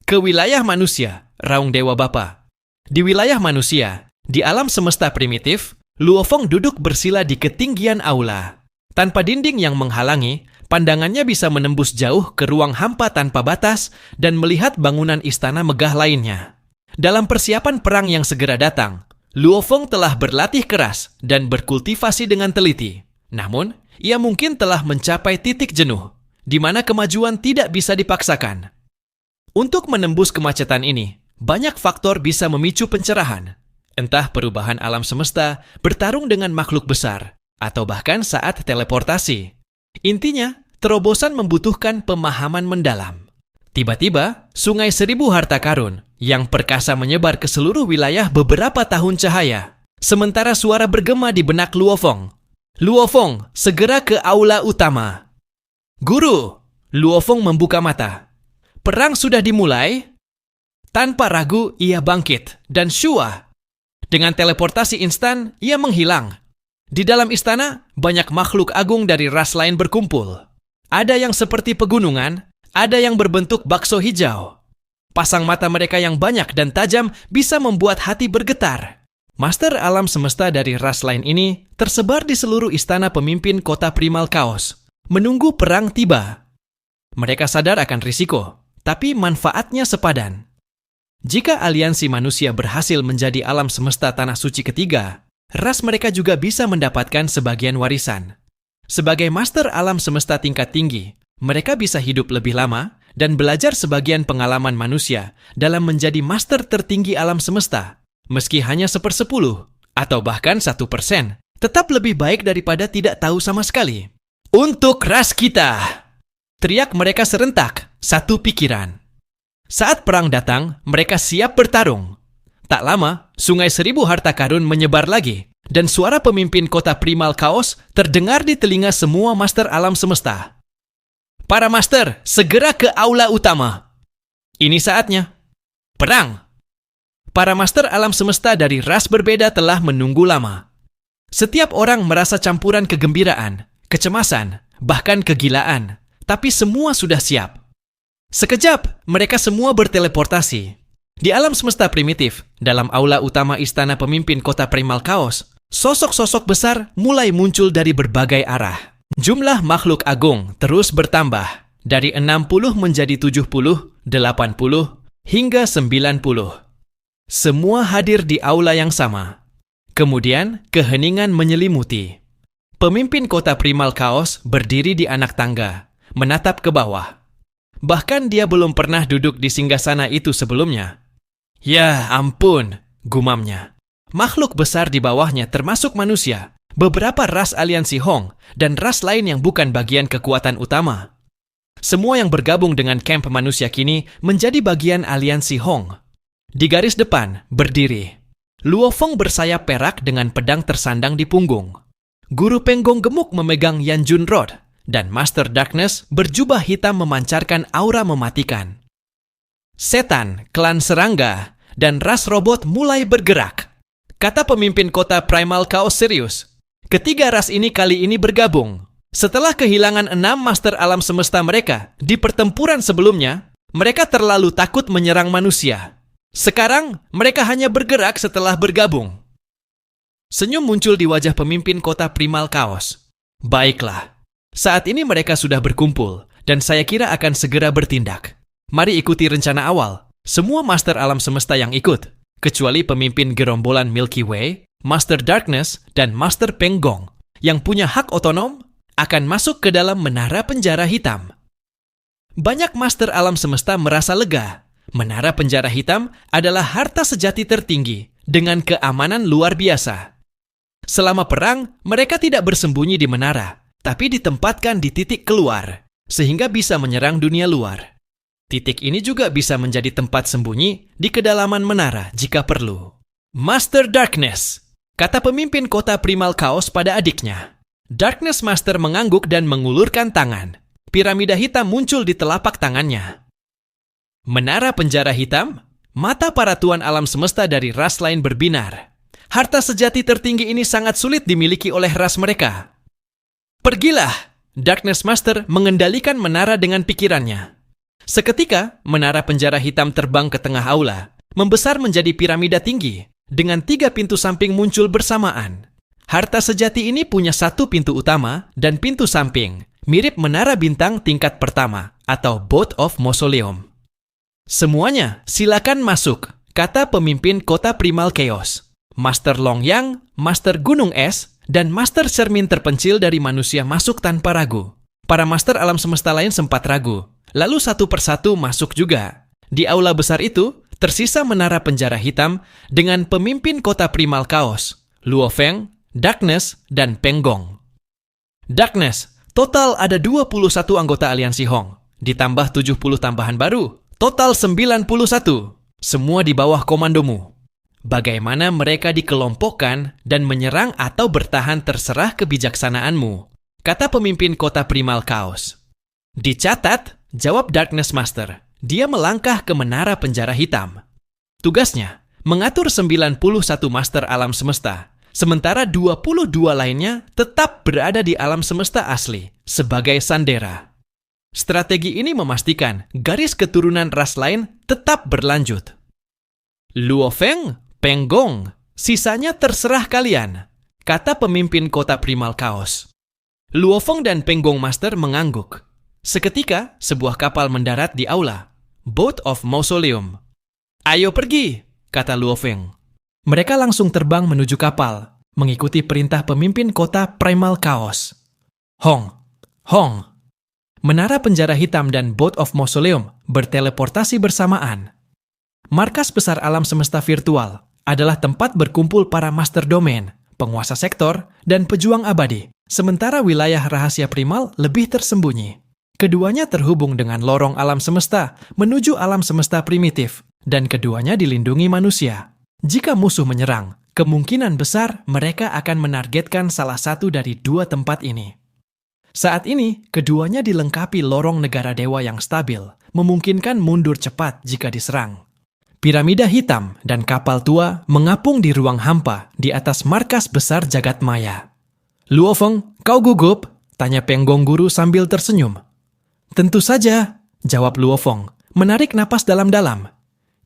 Ke wilayah manusia, raung Dewa Bapa. Di wilayah manusia, di alam semesta primitif, Luo Feng duduk bersila di ketinggian aula. Tanpa dinding yang menghalangi, pandangannya bisa menembus jauh ke ruang hampa tanpa batas dan melihat bangunan istana megah lainnya. Dalam persiapan perang yang segera datang, Luo Feng telah berlatih keras dan berkultivasi dengan teliti. Namun, ia mungkin telah mencapai titik jenuh, di mana kemajuan tidak bisa dipaksakan. Untuk menembus kemacetan ini, banyak faktor bisa memicu pencerahan. Entah perubahan alam semesta, bertarung dengan makhluk besar, atau bahkan saat teleportasi. Intinya, terobosan membutuhkan pemahaman mendalam. Tiba-tiba, sungai 1000 harta karun yang perkasa menyebar ke seluruh wilayah beberapa tahun cahaya. Sementara suara bergema di benak Luo Feng. Luo Feng, segera ke aula utama. Guru! Luofeng membuka mata. Perang sudah dimulai. Tanpa ragu, ia bangkit. Dan Shua. Dengan teleportasi instan, ia menghilang. Di dalam istana, banyak makhluk agung dari ras lain berkumpul. Ada yang seperti pegunungan, ada yang berbentuk bakso hijau. Pasang mata mereka yang banyak dan tajam bisa membuat hati bergetar. Master alam semesta dari ras lain ini tersebar di seluruh istana pemimpin kota primal kaos, menunggu perang tiba. Mereka sadar akan risiko, tapi manfaatnya sepadan. Jika aliansi manusia berhasil menjadi alam semesta tanah suci ketiga, ras mereka juga bisa mendapatkan sebagian warisan. Sebagai master alam semesta tingkat tinggi, mereka bisa hidup lebih lama dan belajar sebagian pengalaman manusia dalam menjadi master tertinggi alam semesta, meski hanya 1/10 atau bahkan 1%, tetap lebih baik daripada tidak tahu sama sekali. Untuk ras kita! Teriak mereka serentak, satu pikiran. Saat perang datang, mereka siap bertarung. Tak lama, sungai 1000 harta karun menyebar lagi, dan suara pemimpin kota primal kaos terdengar di telinga semua master alam semesta. Para master, segera ke aula utama. Ini saatnya. Perang! Para master alam semesta dari ras berbeda telah menunggu lama. Setiap orang merasa campuran kegembiraan, kecemasan, bahkan kegilaan, tapi semua sudah siap. Sekejap, mereka semua berteleportasi. Di alam semesta primitif, dalam aula utama istana pemimpin kota primal kaos, sosok-sosok besar mulai muncul dari berbagai arah. Jumlah makhluk agung terus bertambah, dari 60 menjadi 70, 80, hingga 90. Semua hadir di aula yang sama. Kemudian, keheningan menyelimuti. Pemimpin kota primal kaos berdiri di anak tangga, menatap ke bawah. Bahkan dia belum pernah duduk di singgasana itu sebelumnya. Ya ampun, gumamnya. Makhluk besar di bawahnya termasuk manusia, beberapa ras aliansi Hong, dan ras lain yang bukan bagian kekuatan utama. Semua yang bergabung dengan camp manusia kini menjadi bagian aliansi Hong. Di garis depan, berdiri. Luofeng bersayap perak dengan pedang tersandang di punggung. Guru Penggong gemuk memegang Yanjun Rod, dan Master Darkness berjubah hitam memancarkan aura mematikan. Setan, klan serangga, dan ras robot mulai bergerak. Kata pemimpin kota Primal Chaos serius. Ketiga ras ini kali ini bergabung. Setelah kehilangan 6 master alam semesta mereka di pertempuran sebelumnya, mereka terlalu takut menyerang manusia. Sekarang, mereka hanya bergerak setelah bergabung. Senyum muncul di wajah pemimpin kota Primal Chaos. Baiklah. Saat ini mereka sudah berkumpul, dan saya kira akan segera bertindak. Mari ikuti rencana awal. Semua master alam semesta yang ikut, kecuali pemimpin gerombolan Milky Way, Master Darkness, dan Master Penggong, yang punya hak otonom, akan masuk ke dalam menara penjara hitam. Banyak master alam semesta merasa lega. Menara penjara hitam adalah harta sejati tertinggi, dengan keamanan luar biasa. Selama perang, mereka tidak bersembunyi di menara, tapi ditempatkan di titik keluar, sehingga bisa menyerang dunia luar. Titik ini juga bisa menjadi tempat sembunyi di kedalaman menara jika perlu. Master Darkness, kata pemimpin kota Primal Chaos pada adiknya. Darkness Master mengangguk dan mengulurkan tangan. Piramida hitam muncul di telapak tangannya. Menara penjara hitam, mata para tuan alam semesta dari ras lain berbinar. Harta sejati tertinggi ini sangat sulit dimiliki oleh ras mereka. Pergilah, Darkness Master mengendalikan menara dengan pikirannya. Seketika, menara penjara hitam terbang ke tengah aula, membesar menjadi piramida tinggi, dengan 3 pintu samping muncul bersamaan. Harta sejati ini punya 1 pintu utama dan pintu samping, mirip menara bintang tingkat pertama, atau Boat of Mausoleum. Semuanya, silakan masuk, kata pemimpin kota Primal Chaos. Master Longyang, Master Gunung Es, dan Master Cermin terpencil dari manusia masuk tanpa ragu. Para master alam semesta lain sempat ragu, lalu satu persatu masuk juga. Di aula besar itu, tersisa menara penjara hitam dengan pemimpin kota Primal Chaos, Luofeng, Darkness, dan Penggong. Darkness, total ada 21 anggota aliansi Hong, ditambah 70 tambahan baru, total 91, semua di bawah komandomu. Bagaimana mereka dikelompokkan dan menyerang atau bertahan terserah kebijaksanaanmu, kata pemimpin kota Primal Chaos. Dicatat, jawab Darkness Master. Dia melangkah ke menara penjara hitam. Tugasnya, mengatur 91 Master alam semesta, sementara 22 lainnya tetap berada di alam semesta asli sebagai sandera. Strategi ini memastikan garis keturunan ras lain tetap berlanjut. Luo Feng, Peng Gong, sisanya terserah kalian, kata pemimpin kota Primal Chaos. Luo Feng dan Peng Gong Master mengangguk. Seketika, sebuah kapal mendarat di aula, Boat of Mausoleum. Ayo pergi, kata Luo Feng. Mereka langsung terbang menuju kapal, mengikuti perintah pemimpin kota Primal Chaos. Hong, Hong. Menara penjara hitam dan Boat of Mausoleum berteleportasi bersamaan. Markas besar alam semesta virtual adalah tempat berkumpul para master domain, penguasa sektor, dan pejuang abadi, sementara wilayah rahasia primal lebih tersembunyi. Keduanya terhubung dengan lorong alam semesta menuju alam semesta primitif, dan keduanya dilindungi manusia. Jika musuh menyerang, kemungkinan besar mereka akan menargetkan salah satu dari dua tempat ini. Saat ini, keduanya dilengkapi lorong negara dewa yang stabil, memungkinkan mundur cepat jika diserang. Piramida hitam dan kapal tua mengapung di ruang hampa di atas markas besar jagat maya. Luo Feng, kau gugup? Tanya Peng Gong Guru sambil tersenyum. Tentu saja, jawab Luo Feng, menarik napas dalam-dalam.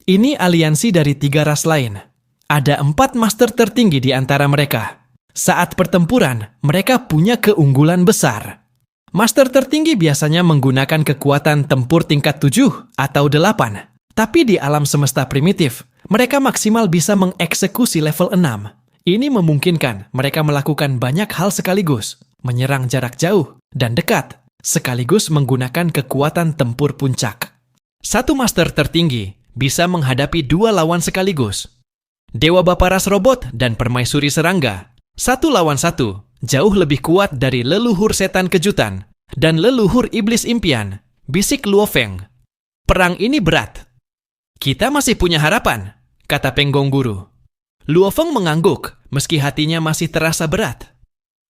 Ini aliansi dari 3 ras lain. Ada 4 master tertinggi di antara mereka. Saat pertempuran, mereka punya keunggulan besar. Master tertinggi biasanya menggunakan kekuatan tempur tingkat 7 atau 8. Tapi di alam semesta primitif, mereka maksimal bisa mengeksekusi level 6. Ini memungkinkan mereka melakukan banyak hal sekaligus, menyerang jarak jauh dan dekat, sekaligus menggunakan kekuatan tempur puncak. Satu master tertinggi bisa menghadapi 2 lawan sekaligus. Dewa Bapa Ras Robot dan Permaisuri Serangga, 1 lawan 1, jauh lebih kuat dari leluhur setan kejutan dan leluhur iblis impian, bisik Luo Feng. Perang ini berat. Kita masih punya harapan, kata Peng Gong Guru. Luo Feng mengangguk, meski hatinya masih terasa berat.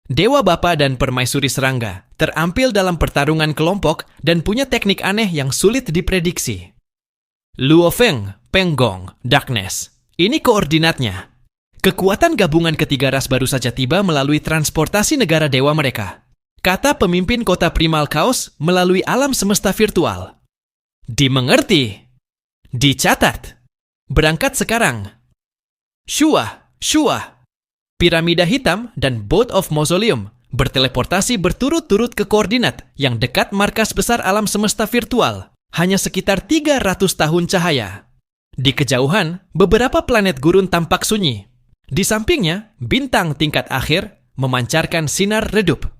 Dewa Bapa dan Permaisuri Serangga terampil dalam pertarungan kelompok dan punya teknik aneh yang sulit diprediksi. Luo Feng, Peng Gong, Darkness. Ini koordinatnya. Kekuatan gabungan ketiga ras baru saja tiba melalui transportasi negara dewa mereka, kata pemimpin kota Primal Chaos melalui alam semesta virtual. Dimengerti. Dicatat. Berangkat sekarang. Shua, Shua. Piramida hitam dan Boat of Mausoleum berteleportasi berturut-turut ke koordinat yang dekat markas besar alam semesta virtual, hanya sekitar 300 tahun cahaya. Di kejauhan, beberapa planet gurun tampak sunyi. Di sampingnya, bintang tingkat akhir memancarkan sinar redup.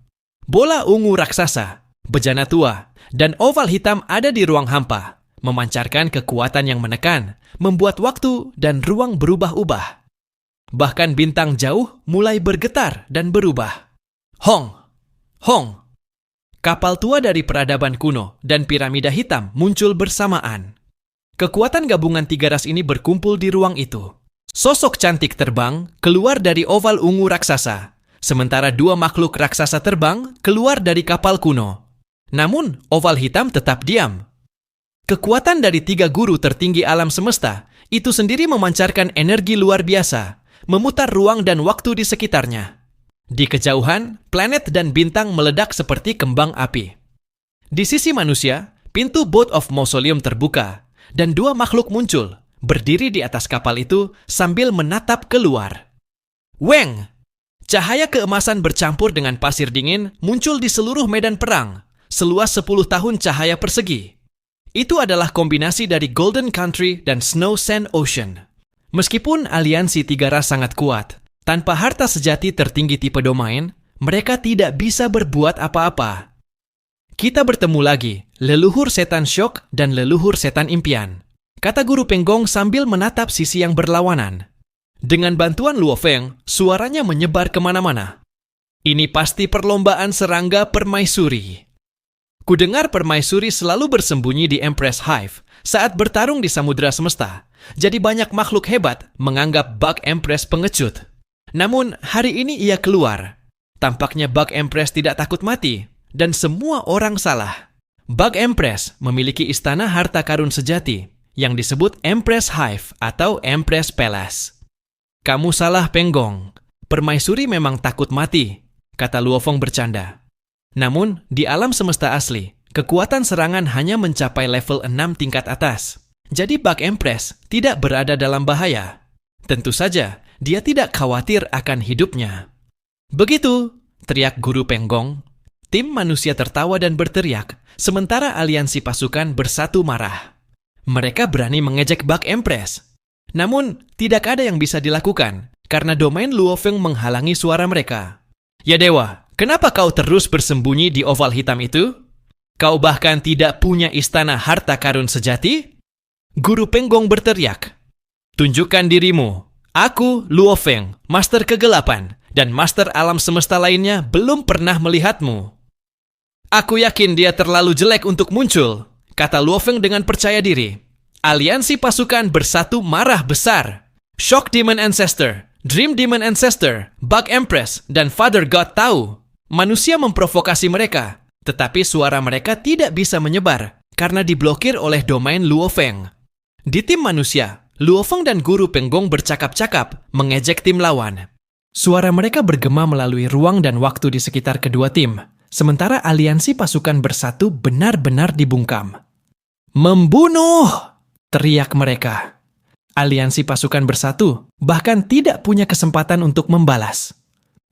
Bola ungu raksasa, bejana tua, dan oval hitam ada di ruang hampa, memancarkan kekuatan yang menekan, membuat waktu dan ruang berubah-ubah. Bahkan bintang jauh mulai bergetar dan berubah. Hong! Hong! Kapal tua dari peradaban kuno dan piramida hitam muncul bersamaan. Kekuatan gabungan 3 ras ini berkumpul di ruang itu. Sosok cantik terbang keluar dari oval ungu raksasa, sementara 2 makhluk raksasa terbang keluar dari kapal kuno. Namun, oval hitam tetap diam. Kekuatan dari 3 guru tertinggi alam semesta itu sendiri memancarkan energi luar biasa, memutar ruang dan waktu di sekitarnya. Di kejauhan, planet dan bintang meledak seperti kembang api. Di sisi manusia, pintu Boat of Mausoleum terbuka, dan 2 makhluk muncul, berdiri di atas kapal itu sambil menatap keluar. Weng! Cahaya keemasan bercampur dengan pasir dingin muncul di seluruh medan perang, seluas 10 tahun cahaya persegi. Itu adalah kombinasi dari Golden Country dan Snow Sand Ocean. Meskipun aliansi 3 ras sangat kuat, tanpa harta sejati tertinggi tipe domain, mereka tidak bisa berbuat apa-apa. Kita bertemu lagi, leluhur setan syok dan leluhur setan impian, kata Guru Peng Gong sambil menatap sisi yang berlawanan. Dengan bantuan Luo Feng, suaranya menyebar kemana-mana. Ini pasti perlombaan serangga permaisuri. Kudengar permaisuri selalu bersembunyi di Empress Hive saat bertarung di Samudra Semesta. Jadi banyak makhluk hebat menganggap Bug Empress pengecut. Namun hari ini ia keluar. Tampaknya Bug Empress tidak takut mati dan semua orang salah. Bug Empress memiliki istana harta karun sejati yang disebut Empress Hive atau Empress Palace. Kamu salah, Penggong. Permaisuri memang takut mati, kata Luofeng bercanda. Namun, di alam semesta asli, kekuatan serangan hanya mencapai level 6 tingkat atas. Jadi Bug Empress tidak berada dalam bahaya. Tentu saja, dia tidak khawatir akan hidupnya. Begitu, teriak Guru Penggong. Tim manusia tertawa dan berteriak, sementara aliansi pasukan bersatu marah. Mereka berani mengejek Bug Empress. Namun, tidak ada yang bisa dilakukan, karena domain Luofeng menghalangi suara mereka. Ya Dewa, kenapa kau terus bersembunyi di oval hitam itu? Kau bahkan tidak punya istana harta karun sejati? Guru Penggong berteriak. Tunjukkan dirimu. Aku, Luofeng, Master Kegelapan, dan Master Alam Semesta lainnya belum pernah melihatmu. Aku yakin dia terlalu jelek untuk muncul, kata Luofeng dengan percaya diri. Aliansi pasukan bersatu marah besar. Shock Demon Ancestor, Dream Demon Ancestor, Bug Empress, dan Father God tahu. Manusia memprovokasi mereka, tetapi suara mereka tidak bisa menyebar karena diblokir oleh domain Luofeng. Di tim manusia, Luofeng dan Guru Penggong bercakap-cakap mengejek tim lawan. Suara mereka bergema melalui ruang dan waktu di sekitar kedua tim. Sementara aliansi pasukan bersatu benar-benar dibungkam. Membunuh! Teriak mereka. Aliansi pasukan bersatu bahkan tidak punya kesempatan untuk membalas.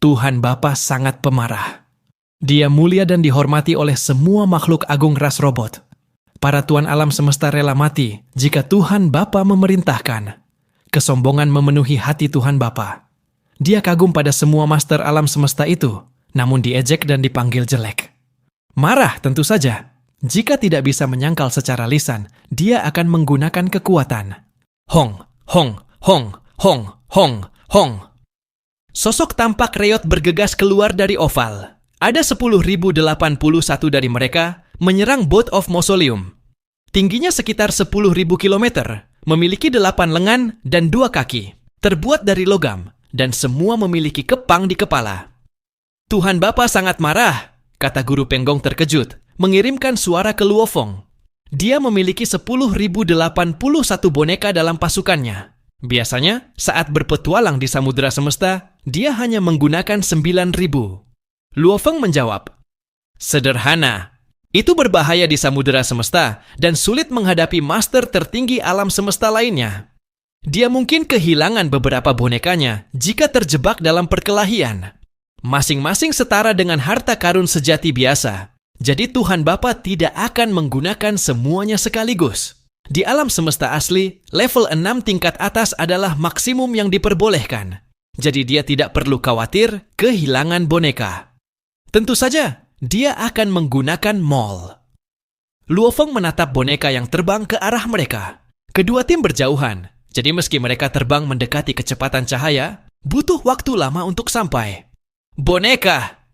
Tuhan Bapa sangat pemarah. Dia mulia dan dihormati oleh semua makhluk agung ras robot. Para tuan alam semesta rela mati jika Tuhan Bapa memerintahkan. Kesombongan memenuhi hati Tuhan Bapa. Dia kagum pada semua master alam semesta itu, namun diejek dan dipanggil jelek. Marah tentu saja. Jika tidak bisa menyangkal secara lisan, dia akan menggunakan kekuatan. Hong, hong, hong, hong, hong, hong. Sosok tampak reot bergegas keluar dari oval. Ada 10.081 dari mereka menyerang Boat of Mausoleum. Tingginya sekitar 10.000 kilometer, memiliki 8 lengan dan 2 kaki, terbuat dari logam, dan semua memiliki kepang di kepala. Tuhan Bapa sangat marah, kata Guru Penggong terkejut, mengirimkan suara ke Luofeng. Dia memiliki 10.081 boneka dalam pasukannya. Biasanya, saat berpetualang di Samudera Semesta, dia hanya menggunakan 9.000. Luofeng menjawab, sederhana. Itu berbahaya di Samudera Semesta dan sulit menghadapi master tertinggi alam semesta lainnya. Dia mungkin kehilangan beberapa bonekanya jika terjebak dalam perkelahian. Masing-masing setara dengan harta karun sejati biasa. Jadi Tuhan Bapa tidak akan menggunakan semuanya sekaligus. Di alam semesta asli, level 6 tingkat atas adalah maksimum yang diperbolehkan. Jadi dia tidak perlu khawatir kehilangan boneka. Tentu saja, dia akan menggunakan maul. Luofeng menatap boneka yang terbang ke arah mereka. Kedua tim berjauhan, jadi meski mereka terbang mendekati kecepatan cahaya, butuh waktu lama untuk sampai. Boneka,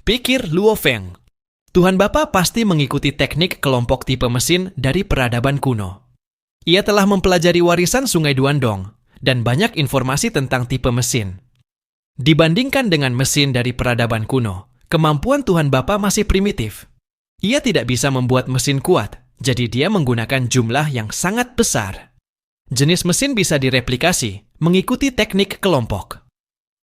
pikir Luofeng. Tuhan Bapa pasti mengikuti teknik kelompok tipe mesin dari peradaban kuno. Ia telah mempelajari warisan Sungai Duandong dan banyak informasi tentang tipe mesin. Dibandingkan dengan mesin dari peradaban kuno, kemampuan Tuhan Bapa masih primitif. Ia tidak bisa membuat mesin kuat, jadi dia menggunakan jumlah yang sangat besar. Jenis mesin bisa direplikasi, mengikuti teknik kelompok.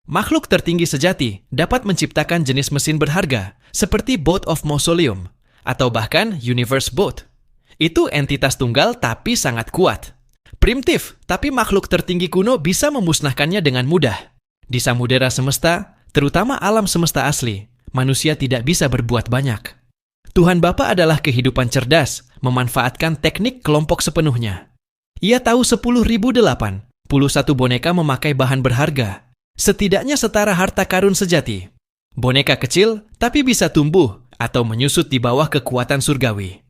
Makhluk tertinggi sejati dapat menciptakan jenis mesin berharga seperti Boat of Mausoleum atau bahkan Universe Boat. Itu entitas tunggal tapi sangat kuat. Primitif, tapi makhluk tertinggi kuno bisa memusnahkannya dengan mudah. Di Samudera Semesta, terutama alam semesta asli, manusia tidak bisa berbuat banyak. Tuhan Bapa adalah kehidupan cerdas, memanfaatkan teknik kelompok sepenuhnya. Ia tahu 10.081 boneka memakai bahan berharga. Setidaknya setara harta karun sejati. Boneka kecil, tapi bisa tumbuh atau menyusut di bawah kekuatan surgawi.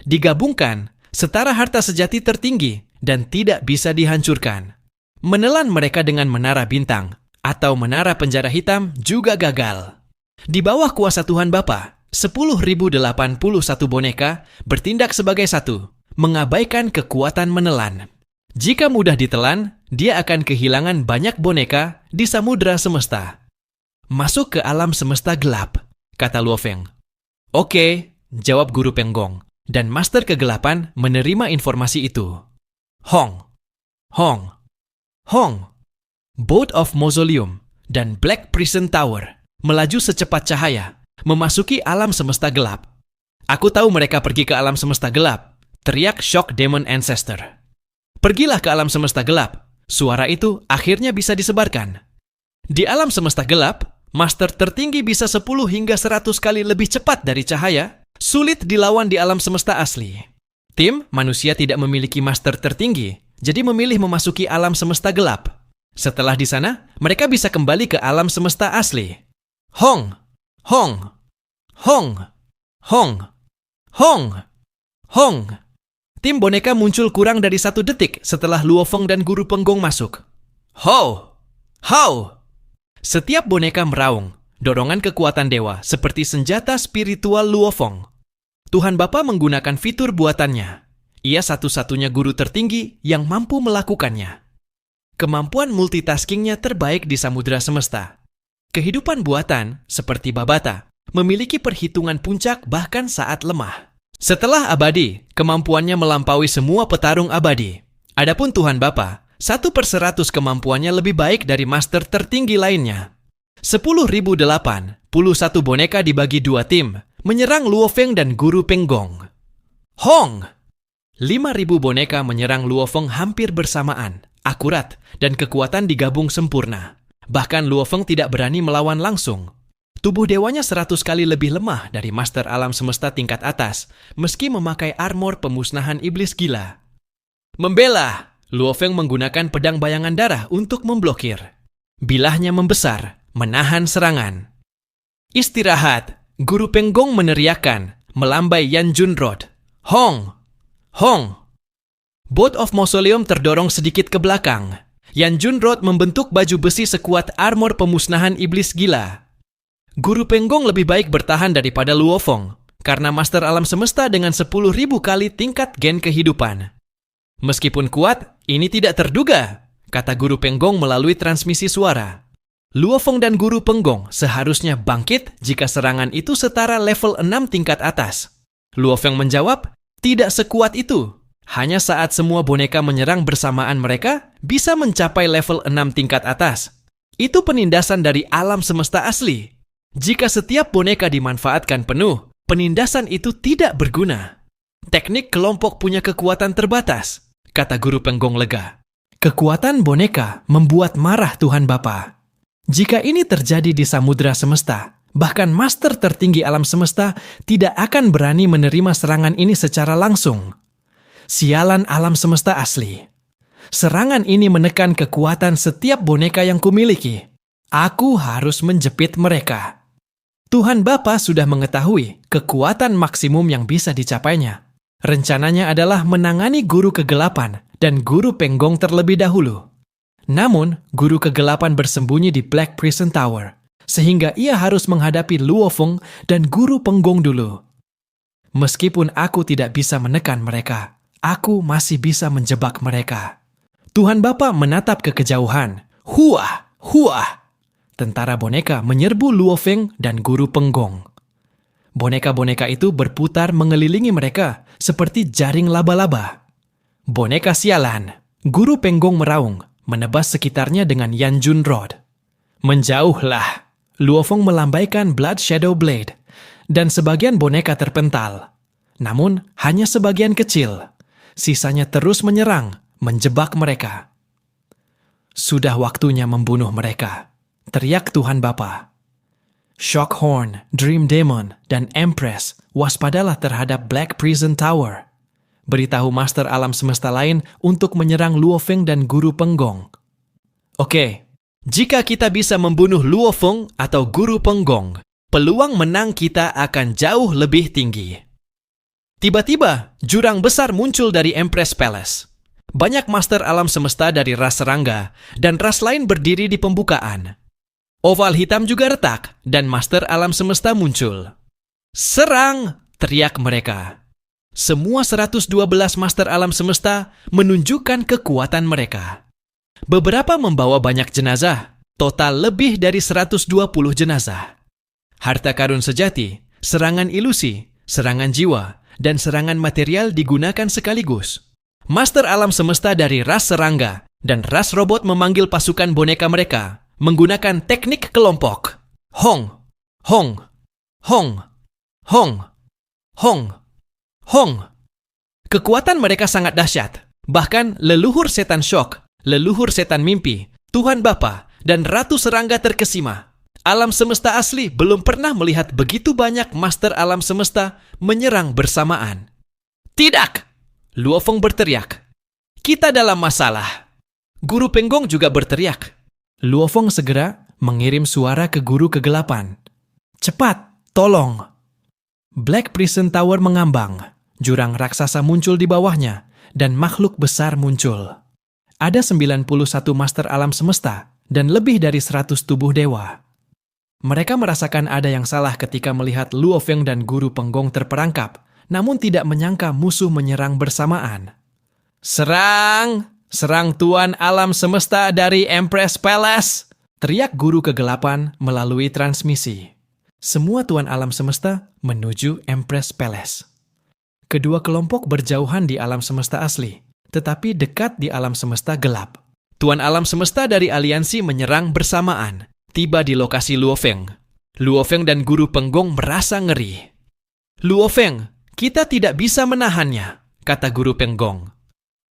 Digabungkan, setara harta sejati tertinggi dan tidak bisa dihancurkan. Menelan mereka dengan menara bintang atau menara penjara hitam juga gagal. Di bawah kuasa Tuhan Bapa, 10.081 boneka bertindak sebagai satu, mengabaikan kekuatan menelan. Jika mudah ditelan, dia akan kehilangan banyak boneka di Samudera Semesta. Masuk ke alam semesta gelap, kata Luofeng. Oke, jawab Guru Penggong. dan Master Kegelapan menerima informasi itu. Hong, Hong, Hong, Boat of Mausoleum, dan Black Prison Tower melaju secepat cahaya, memasuki alam semesta gelap. Aku tahu mereka pergi ke alam semesta gelap, teriak Shock Demon Ancestor. Pergilah ke alam semesta gelap. Suara itu akhirnya bisa disebarkan. Di alam semesta gelap, Master tertinggi bisa 10 hingga 100 kali lebih cepat dari cahaya, sulit dilawan di alam semesta asli. Tim manusia tidak memiliki Master tertinggi, jadi memilih memasuki alam semesta gelap. Setelah di sana, mereka bisa kembali ke alam semesta asli. Hong, Hong, Hong, Hong, Hong, Hong. Tim boneka muncul kurang dari 1 detik setelah Luo Feng dan Guru Penggong masuk. Ho! How! Setiap boneka meraung, dorongan kekuatan dewa seperti senjata spiritual Luo Feng. Tuhan Bapa menggunakan fitur buatannya. Ia satu-satunya guru tertinggi yang mampu melakukannya. Kemampuan multitaskingnya terbaik di samudera semesta. Kehidupan buatan, seperti Babata, memiliki perhitungan puncak bahkan saat lemah. Setelah abadi, kemampuannya melampaui semua petarung abadi. Adapun Tuhan Bapa, 1/100 kemampuannya lebih baik dari Master tertinggi lainnya. 10.081 boneka dibagi 2 tim, menyerang Luo Feng dan Guru Penggong. Hong! 5.000 boneka menyerang Luo Feng hampir bersamaan, akurat, dan kekuatan digabung sempurna. Bahkan Luo Feng tidak berani melawan langsung. Tubuh dewanya 100 kali lebih lemah dari Master alam semesta tingkat atas, meski memakai armor pemusnahan iblis gila. Membela! Luo Feng menggunakan pedang bayangan darah untuk memblokir. Bilahnya membesar, menahan serangan. Istirahat! Guru Penggong meneriakkan, melambai Yan Junrod. Hong! Hong! Boat of Mausoleum terdorong sedikit ke belakang. Yan Junrod membentuk baju besi sekuat armor pemusnahan iblis gila. Guru Penggong lebih baik bertahan daripada Luo Feng, karena Master alam semesta dengan 10.000 kali tingkat gen kehidupan. Meskipun kuat, ini tidak terduga, kata Guru Penggong melalui transmisi suara. Luo Feng dan Guru Penggong seharusnya bangkit jika serangan itu setara level 6 tingkat atas. Luo Feng menjawab, tidak sekuat itu. Hanya saat semua boneka menyerang bersamaan mereka bisa mencapai level 6 tingkat atas. Itu penindasan dari alam semesta asli. Jika setiap boneka dimanfaatkan penuh, penindasan itu tidak berguna. Teknik kelompok punya kekuatan terbatas, kata Guru Penggong lega. Kekuatan boneka membuat marah Tuhan Bapa. Jika ini terjadi di samudera semesta, bahkan Master tertinggi alam semesta tidak akan berani menerima serangan ini secara langsung. Sialan alam semesta asli. Serangan ini menekan kekuatan setiap boneka yang kumiliki. Aku harus menjepit mereka. Tuhan Bapa sudah mengetahui kekuatan maksimum yang bisa dicapainya. Rencananya adalah menangani Guru Kegelapan dan Guru Penggong terlebih dahulu. Namun, Guru Kegelapan bersembunyi di Black Prison Tower, sehingga ia harus menghadapi Luo Feng dan Guru Penggong dulu. Meskipun aku tidak bisa menekan mereka, aku masih bisa menjebak mereka. Tuhan Bapa menatap ke kejauhan. Huah! Huah! Tentara boneka menyerbu Luo Feng dan Guru Penggong. Boneka-boneka itu berputar mengelilingi mereka seperti jaring laba-laba. Boneka sialan. Guru Penggong meraung, menebas sekitarnya dengan Yan Junrod. Menjauhlah. Luo Feng melambaikan Blood Shadow Blade, dan sebagian boneka terpental. Namun, hanya sebagian kecil. Sisanya terus menyerang, menjebak mereka. Sudah waktunya membunuh mereka, teriak Tuhan Bapa. Shockhorn, Dream Demon, dan Empress waspadalah terhadap Black Prison Tower. Beritahu Master alam semesta lain untuk menyerang Luo Feng dan Guru Penggong. Oke, jika kita bisa membunuh Luo Feng atau Guru Penggong, peluang menang kita akan jauh lebih tinggi. Tiba-tiba, jurang besar muncul dari Empress Palace. Banyak Master alam semesta dari ras serangga dan ras lain berdiri di pembukaan. Oval hitam juga retak dan Master alam semesta muncul. Serang! Teriak mereka. Semua 112 Master alam semesta menunjukkan kekuatan mereka. Beberapa membawa banyak jenazah, total lebih dari 120 jenazah. Harta karun sejati, serangan ilusi, serangan jiwa, dan serangan material digunakan sekaligus. Master alam semesta dari ras serangga dan ras robot memanggil pasukan boneka mereka menggunakan teknik kelompok. Hong, Hong, Hong, Hong, Hong, Hong. Kekuatan mereka sangat dahsyat. Bahkan leluhur setan syok, leluhur setan mimpi, Tuhan Bapa, dan Ratu Serangga terkesima. Alam semesta asli belum pernah melihat begitu banyak master alam semesta menyerang bersamaan. Tidak! Luo Feng berteriak. Kita dalam masalah. Guru Penggong juga berteriak. Luo Feng segera mengirim suara ke guru kegelapan. Cepat, tolong! Black Prison Tower mengambang. Jurang raksasa muncul di bawahnya, dan makhluk besar muncul. Ada 91 master alam semesta, dan lebih dari 100 tubuh dewa. Mereka merasakan ada yang salah ketika melihat Luo Feng dan Guru Penggong terperangkap, namun tidak menyangka musuh menyerang bersamaan. Serang! Serang Tuan Alam Semesta dari Empress Palace! Teriak Guru Kegelapan melalui transmisi. Semua Tuan Alam Semesta menuju Empress Palace. Kedua kelompok berjauhan di alam semesta asli, tetapi dekat di alam semesta gelap. Tuan Alam Semesta dari aliansi menyerang bersamaan, tiba di lokasi Luo Feng. Luo Feng dan Guru Penggong merasa ngeri. Luo Feng, kita tidak bisa menahannya, kata Guru Penggong.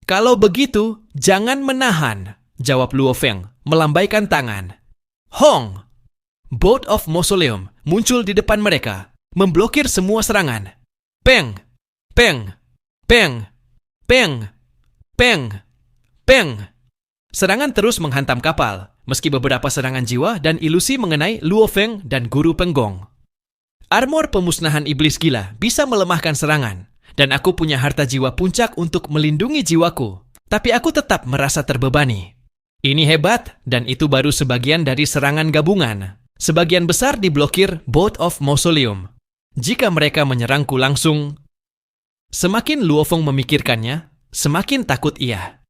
Kalau begitu, jangan menahan, jawab Luo Feng, melambaikan tangan. Hong! Boat of Mausoleum muncul di depan mereka, memblokir semua serangan. Peng! Peng! Peng! Peng! Peng! Peng! Serangan terus menghantam kapal, meski beberapa serangan jiwa dan ilusi mengenai Luo Feng dan Guru Penggong. Armor pemusnahan iblis gila bisa melemahkan serangan, dan aku punya harta jiwa puncak untuk melindungi jiwaku, tapi aku tetap merasa terbebani. Ini hebat, dan itu baru sebagian dari serangan gabungan. Sebagian besar diblokir Boat of Mausoleum. Jika mereka menyerangku langsung... Semakin Luo Feng memikirkannya, semakin takut ia.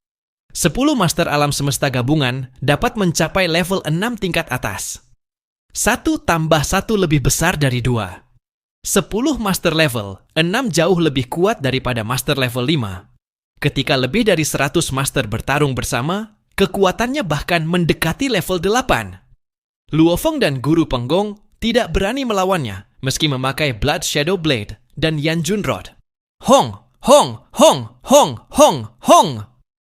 10 master alam semesta gabungan dapat mencapai level 6 tingkat atas. 1 tambah 1 lebih besar dari 2. 10 master level, 6 jauh lebih kuat daripada master level 5. Ketika lebih dari 100 master bertarung bersama, kekuatannya bahkan mendekati level 8. Luo Feng dan Guru Penggong tidak berani melawannya, meski memakai Blood Shadow Blade dan Yanjun Rod. Hong! Hong! Hong! Hong! Hong! Hong!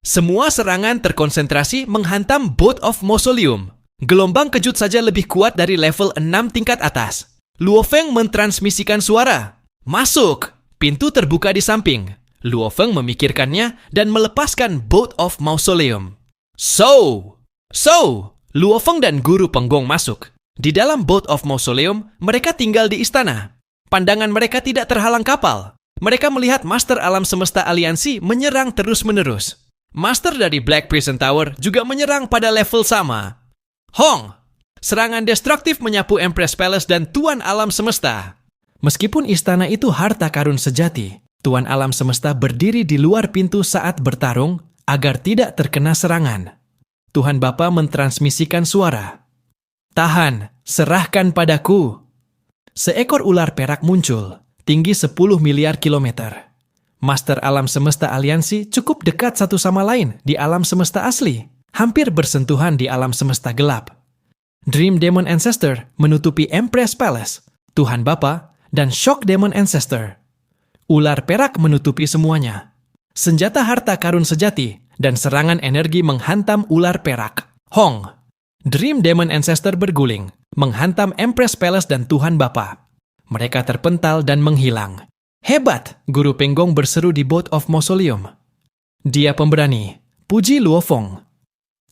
Semua serangan terkonsentrasi menghantam Boat of Mausoleum. Gelombang kejut saja lebih kuat dari level 6 tingkat atas. Luo Feng mentransmisikan suara. Masuk! Pintu terbuka di samping. Luo Feng memikirkannya dan melepaskan Boat of Mausoleum. So! Luo Feng dan Guru Penggong masuk. Di dalam Boat of Mausoleum, mereka tinggal di istana. Pandangan mereka tidak terhalang kapal. Mereka melihat Master Alam Semesta Aliansi menyerang terus-menerus. Master dari Black Prison Tower juga menyerang pada level sama. Hong! Serangan destruktif menyapu Empress Palace dan Tuan Alam Semesta. Meskipun istana itu harta karun sejati, Tuan Alam Semesta berdiri di luar pintu saat bertarung agar tidak terkena serangan. Tuhan Bapa mentransmisikan suara. Tahan, serahkan padaku. Seekor ular perak muncul, tinggi 10 miliar kilometer. Master Alam Semesta Aliansi cukup dekat satu sama lain di alam semesta asli, hampir bersentuhan di alam semesta gelap. Dream Demon Ancestor menutupi Empress Palace, Tuhan Bapa, dan Shock Demon Ancestor. Ular perak menutupi semuanya. Senjata harta karun sejati dan serangan energi menghantam ular perak. Hong! Dream Demon Ancestor berguling, menghantam Empress Palace dan Tuhan Bapa. Mereka terpental dan menghilang. Hebat, Guru Penggong berseru di Boat of Mausoleum. Dia pemberani, puji Luo Feng.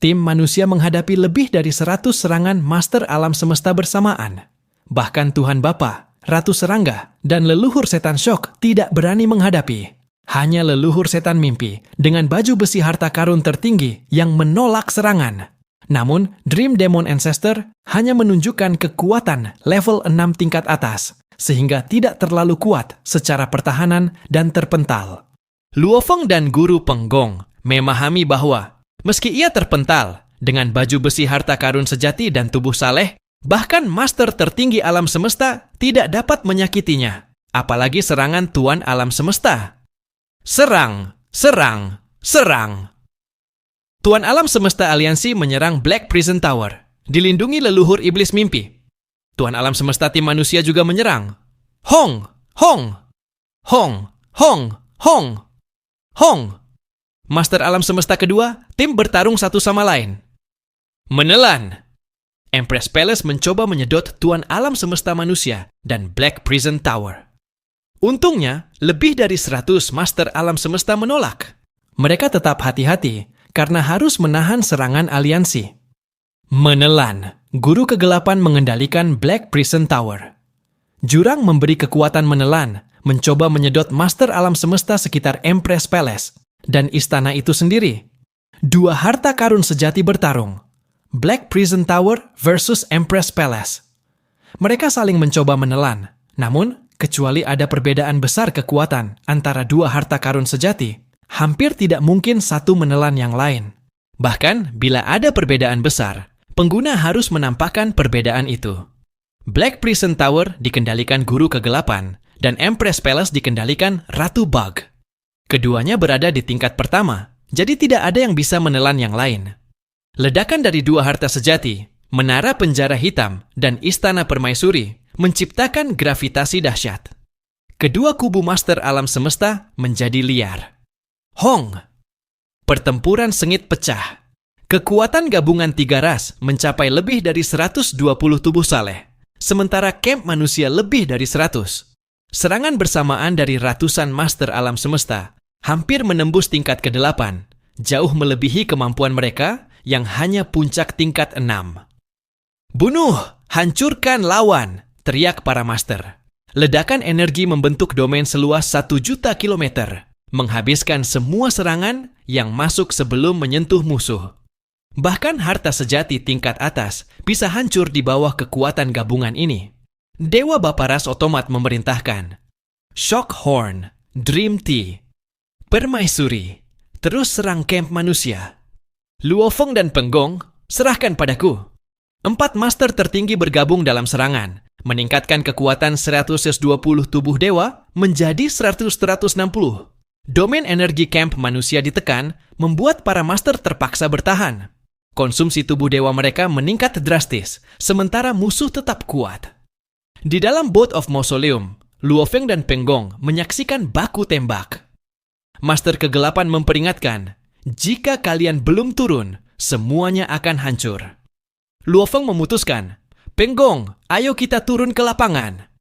Tim manusia menghadapi lebih dari 100 serangan Master Alam Semesta bersamaan. Bahkan Tuhan Bapa, Ratu Serangga, dan leluhur setan syok tidak berani menghadapi. Hanya leluhur setan mimpi dengan baju besi harta karun tertinggi yang menolak serangan. Namun, Dream Demon Ancestor hanya menunjukkan kekuatan level 6 tingkat atas, sehingga tidak terlalu kuat secara pertahanan dan terpental. Luo Feng dan Guru Penggong memahami bahwa meski ia terpental dengan baju besi harta karun sejati dan tubuh saleh, bahkan master tertinggi alam semesta tidak dapat menyakitinya. apalagi serangan Tuan Alam Semesta. Serang, serang, serang. Tuan Alam Semesta Aliansi menyerang Black Prison Tower, dilindungi leluhur iblis mimpi. Tuan Alam Semesta tim manusia juga menyerang. Hong, Hong, Hong, Hong, Hong, Hong. Master Alam Semesta kedua, tim bertarung satu sama lain. Menelan. Empress Palace mencoba menyedot Tuan Alam Semesta Manusia dan Black Prison Tower. Untungnya, lebih dari 100 Master Alam Semesta menolak. Mereka tetap hati-hati karena harus menahan serangan aliansi. Menelan. Guru kegelapan mengendalikan Black Prison Tower. Jurang memberi kekuatan menelan, mencoba menyedot Master Alam Semesta sekitar Empress Palace dan istana itu sendiri. Dua harta karun sejati bertarung. Black Prison Tower versus Empress Palace. Mereka saling mencoba menelan, namun kecuali ada perbedaan besar kekuatan antara dua harta karun sejati, hampir tidak mungkin satu menelan yang lain. Bahkan bila ada perbedaan besar, pengguna harus menampakkan perbedaan itu. Black Prison Tower dikendalikan Guru Kegelapan dan Empress Palace dikendalikan Ratu Bug. Keduanya berada di tingkat pertama, jadi tidak ada yang bisa menelan yang lain. Ledakan dari dua harta sejati, menara penjara hitam, dan istana permaisuri menciptakan gravitasi dahsyat. Kedua kubu Master Alam Semesta menjadi liar. Hong. Pertempuran sengit pecah. Kekuatan gabungan tiga ras mencapai lebih dari 120 tubuh saleh, sementara camp manusia lebih dari 100. Serangan bersamaan dari ratusan Master Alam Semesta hampir menembus tingkat ke-8, jauh melebihi kemampuan mereka yang hanya puncak tingkat 6. Bunuh! Hancurkan lawan! Teriak para master. Ledakan energi membentuk domain seluas 1 juta kilometer, menghabiskan semua serangan yang masuk sebelum menyentuh musuh. Bahkan harta sejati tingkat atas bisa hancur di bawah kekuatan gabungan ini. Dewa Baparas otomat memerintahkan. Shock Horn, Dream Tea, Permaisuri, terus serang camp manusia. Luo Feng dan Penggong, serahkan padaku. 4 master tertinggi bergabung dalam serangan, meningkatkan kekuatan 120 tubuh dewa menjadi 100-160. Domain energi camp manusia ditekan, membuat para master terpaksa bertahan. Konsumsi tubuh dewa mereka meningkat drastis, sementara musuh tetap kuat. Di dalam Boat of Mausoleum, Luo Feng dan Penggong menyaksikan baku tembak. Master Kegelapan memperingatkan, jika kalian belum turun, semuanya akan hancur. Luo Feng memutuskan, Penggong, ayo kita turun ke lapangan.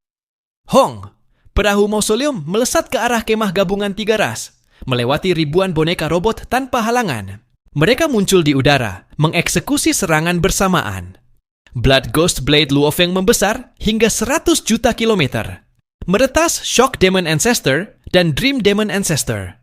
Hong, perahu mausoleum melesat ke arah kemah gabungan tiga ras, melewati ribuan boneka robot tanpa halangan. Mereka muncul di udara, mengeksekusi serangan bersamaan. Blood Ghost Blade Luo Feng membesar hingga 100 juta kilometer, meretas Shock Demon Ancestor dan Dream Demon Ancestor.